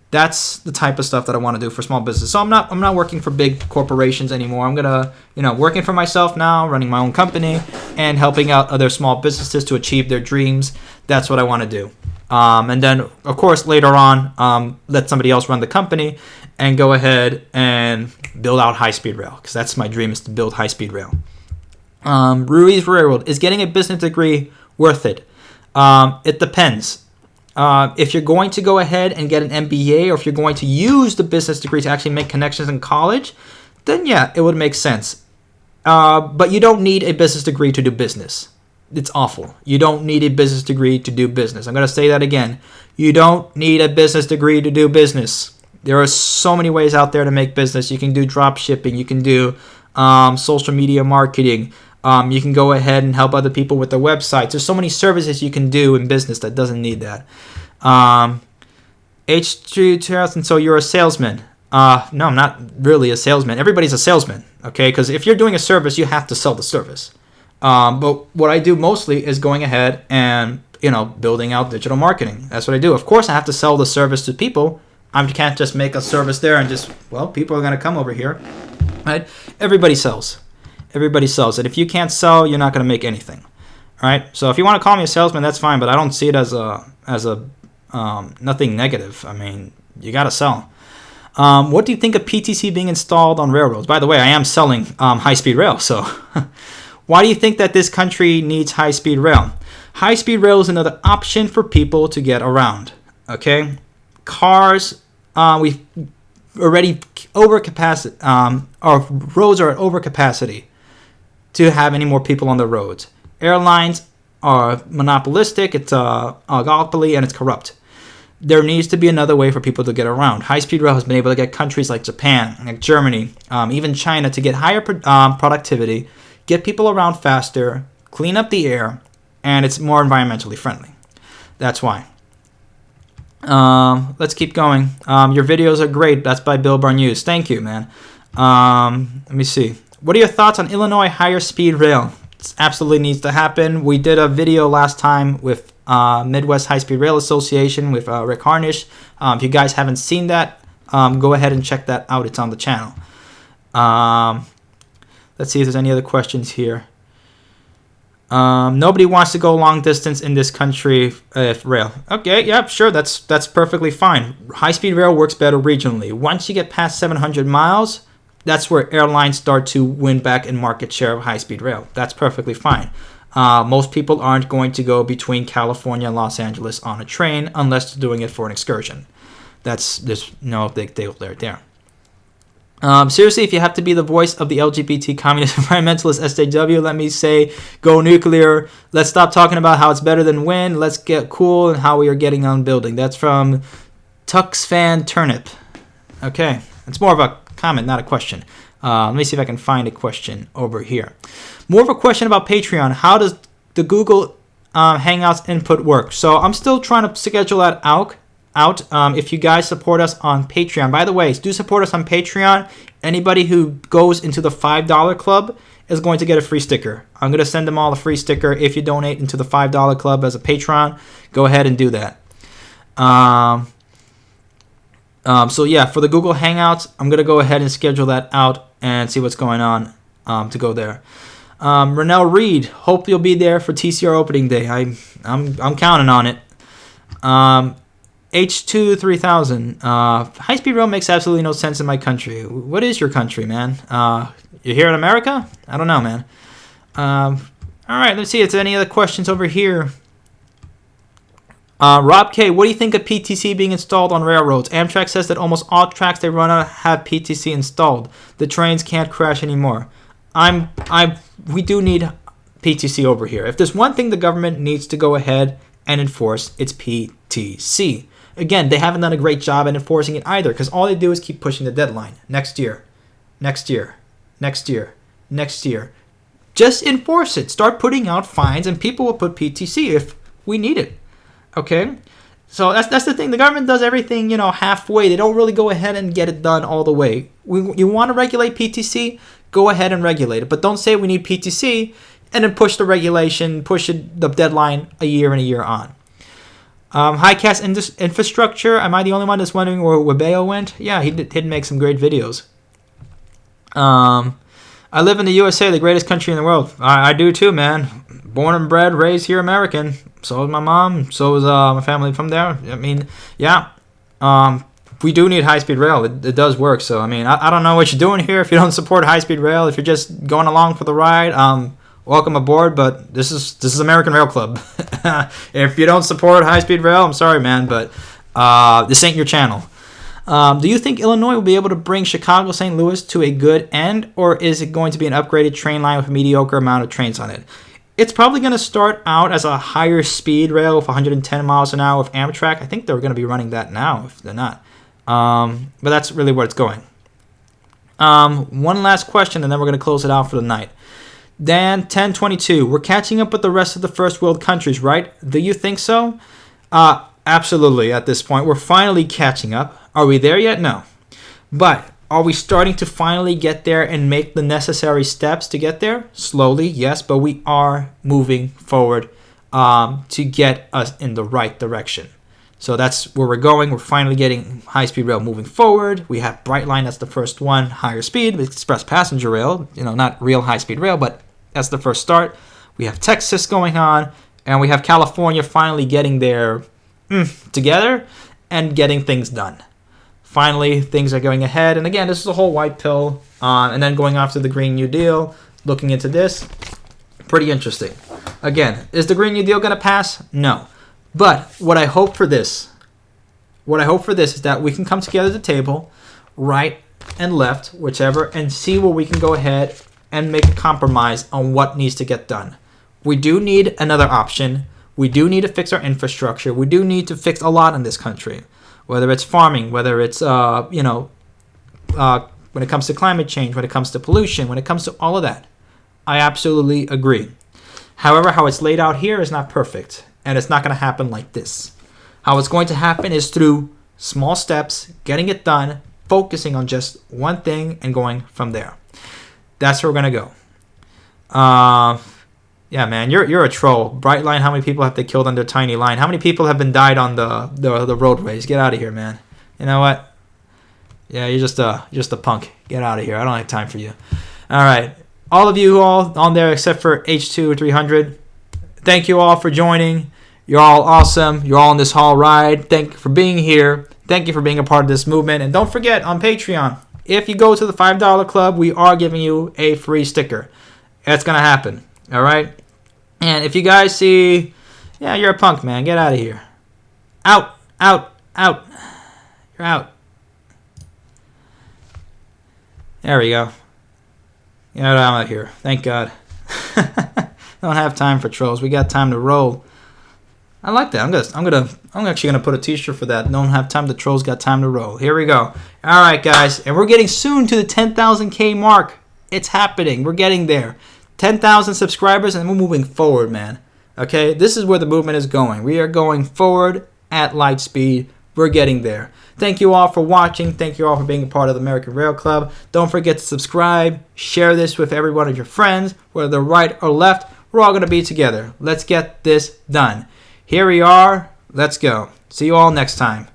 That's the type of stuff that I want to do for small business. So I'm not working for big corporations anymore. I'm gonna, working for myself now, running my own company, and helping out other small businesses to achieve their dreams. That's what I want to do. And then, of course, later on, let somebody else run the company and go ahead and build out high-speed rail, because that's my dream, is to build high-speed rail. Ruiz Railroad, is getting a business degree worth it? It depends. If you're going to go ahead and get an MBA, or if you're going to use the business degree to actually make connections in college, then yeah, it would make sense. But you don't need a business degree to do business. It's awful. You don't need a business degree to do business. I'm going to say that again. You don't need a business degree to do business. There are so many ways out there to make business. You can do drop shipping. You can do social media marketing. You can go ahead and help other people with their websites. There's so many services you can do in business that doesn't need that. H2000, so you're a salesman. No, I'm not really a salesman. Everybody's a salesman, okay? Because if you're doing a service, you have to sell the service. But what I do mostly is going ahead and, building out digital marketing. That's what I do. Of course, I have to sell the service to people, I can't just make a service there and just, well, people are going to come over here, right? Everybody sells. Everybody sells. And if you can't sell, you're not going to make anything, all right? So if you want to call me a salesman, that's fine, but I don't see it as nothing negative. I mean, you got to sell. What do you think of PTC being installed on railroads? By the way, I am selling high-speed rail, so why do you think that this country needs high-speed rail? High-speed rail is another option for people to get around, okay? Cars, we've already overcapacity, our roads are at overcapacity to have any more people on the roads. Airlines are monopolistic, it's a oligopoly, and it's corrupt. There needs to be another way for people to get around. High-speed rail has been able to get countries like Japan, like Germany, even China to get higher productivity, get people around faster, clean up the air, and it's more environmentally friendly. That's why. Let's keep going. Your videos are great. That's by Bill Barnews. Thank you, man. Let me see. What are your thoughts on Illinois higher speed rail? It absolutely needs to happen. We did a video last time with Midwest High Speed Rail Association with Rick Harnish. If you guys haven't seen that, go ahead and check that out. It's on the channel. Let's see if there's any other questions here. Nobody wants to go long distance in this country if rail. Okay, yeah, sure, that's perfectly fine. High-speed rail works better regionally. Once you get past 700 miles, that's where airlines start to win back in market share of high-speed rail. That's perfectly fine. Most people aren't going to go between California and Los Angeles on a train unless they're doing it for an excursion. There's no big deal there. Seriously, if you have to be the voice of the LGBT communist environmentalist SJW, let me say, go nuclear. Let's stop talking about how it's better than wind. Let's get cool and how we are getting on building. That's from Tux Fan Turnip. Okay, it's more of a comment, not a question. Let me see if I can find a question over here. More of a question about Patreon. How does the Google Hangouts input work? So I'm still trying to schedule that out. If you guys support us on Patreon. By the way, do support us on Patreon. Anybody who goes into the $5 club is going to get a free sticker. I'm going to send them all a free sticker. If you donate into the $5 club as a patron, go ahead and do that. So yeah, for the Google Hangouts, I'm going to go ahead and schedule that out and see what's going on to go there. Renell Reed, hope you'll be there for TCR opening day. I'm counting on it. H2 3000. High-speed rail makes absolutely no sense in my country. What is your country, man? You're here in America? I don't know, man. All right, let's see. Is there any other questions over here? Rob K, what do you think of PTC being installed on railroads? Amtrak says that almost all tracks they run on have PTC installed. The trains can't crash anymore. We do need PTC over here. If there's one thing the government needs to go ahead and enforce, it's PTC. Again, they haven't done a great job at enforcing it either, because all they do is keep pushing the deadline. Next year. Just enforce it. Start putting out fines, and people will put PTC if we need it. Okay? So that's the thing. The government does everything, halfway. They don't really go ahead and get it done all the way. You want to regulate PTC? Go ahead and regulate it. But don't say we need PTC and then push the regulation, the deadline a year and a year on. Highcast infrastructure. Am I the only one that's wondering where Webeo went? Yeah, he did make some great videos. I live in the USA, the greatest country in the world. I do too, man. Born and bred, raised here, American. So is my mom. So is my family from there. I mean, yeah. We do need high-speed rail. It does work. So, I mean, I don't know what you're doing here if you don't support high-speed rail. If you're just going along for the ride, welcome aboard, but this is American Rail Club. If you don't support high-speed rail, I'm sorry, man, but this ain't your channel. Do you think Illinois will be able to bring Chicago-St. Louis to a good end, or is it going to be an upgraded train line with a mediocre amount of trains on it? It's probably going to start out as a higher speed rail with 110 miles an hour with Amtrak. I think they're going to be running that now, if they're not. But that's really where it's going. One last question, and then we're going to close it out for the night. Dan 1022, we're catching up with the rest of the first world countries, right? Do you think so? Absolutely. At this point, we're finally catching up. Are we there yet? No. But are we starting to finally get there and make the necessary steps to get there? Slowly, yes, but we are moving forward to get us in the right direction. So that's where we're going. We're finally getting high-speed rail moving forward. We have Brightline, that's the first one, higher speed, express passenger rail, not real high-speed rail, but that's the first start. We have Texas going on, and we have California finally getting their together and getting things done. Finally, things are going ahead. And again, this is a whole white pill. And then going after the Green New Deal, looking into this, pretty interesting. Again, is the Green New Deal going to pass? No. But what I hope for this is that we can come together at the table, right and left, whichever, and see where we can go ahead and make a compromise on what needs to get done. We do need another option. We do need to fix our infrastructure. We do need to fix a lot in this country, whether it's farming, whether it's, when it comes to climate change, when it comes to pollution, when it comes to all of that. I absolutely agree. However, how it's laid out here is not perfect. And it's not going to happen like this. How it's going to happen is through small steps, getting it done, focusing on just one thing, and going from there. That's where we're going to go. Yeah, man, you're a troll. Brightline, how many people have they killed on their tiny line? How many people have been died on the roadways? Get out of here, man. You know what? Yeah, you're just a punk. Get out of here. I don't have time for you. All right. All of you all on there except for H2 300. Thank you all for joining. You're all awesome. You're all on this haul ride. Thank you for being here. Thank you for being a part of this movement. And don't forget, on Patreon, if you go to the $5 club, we are giving you a free sticker. That's going to happen. All right? And if you guys see, yeah, you're a punk, man. Get out of here. Out. You're out. There we go. You know, I'm out here. Thank God. Don't have time for trolls. We got time to roll. I like that. I'm actually gonna put a t-shirt for that. Don't have time. The trolls got time to roll. Here we go. All right, guys, and we're getting soon to the 10,000K mark. It's happening. We're getting there. 10,000 subscribers, and we're moving forward, man. Okay, this is where the movement is going. We are going forward at light speed. We're getting there. Thank you all for watching. Thank you all for being a part of the American Rail Club. Don't forget to subscribe. Share this with every one of your friends, whether right or left. We're all going to be together. Let's get this done. Here we are. Let's go. See you all next time.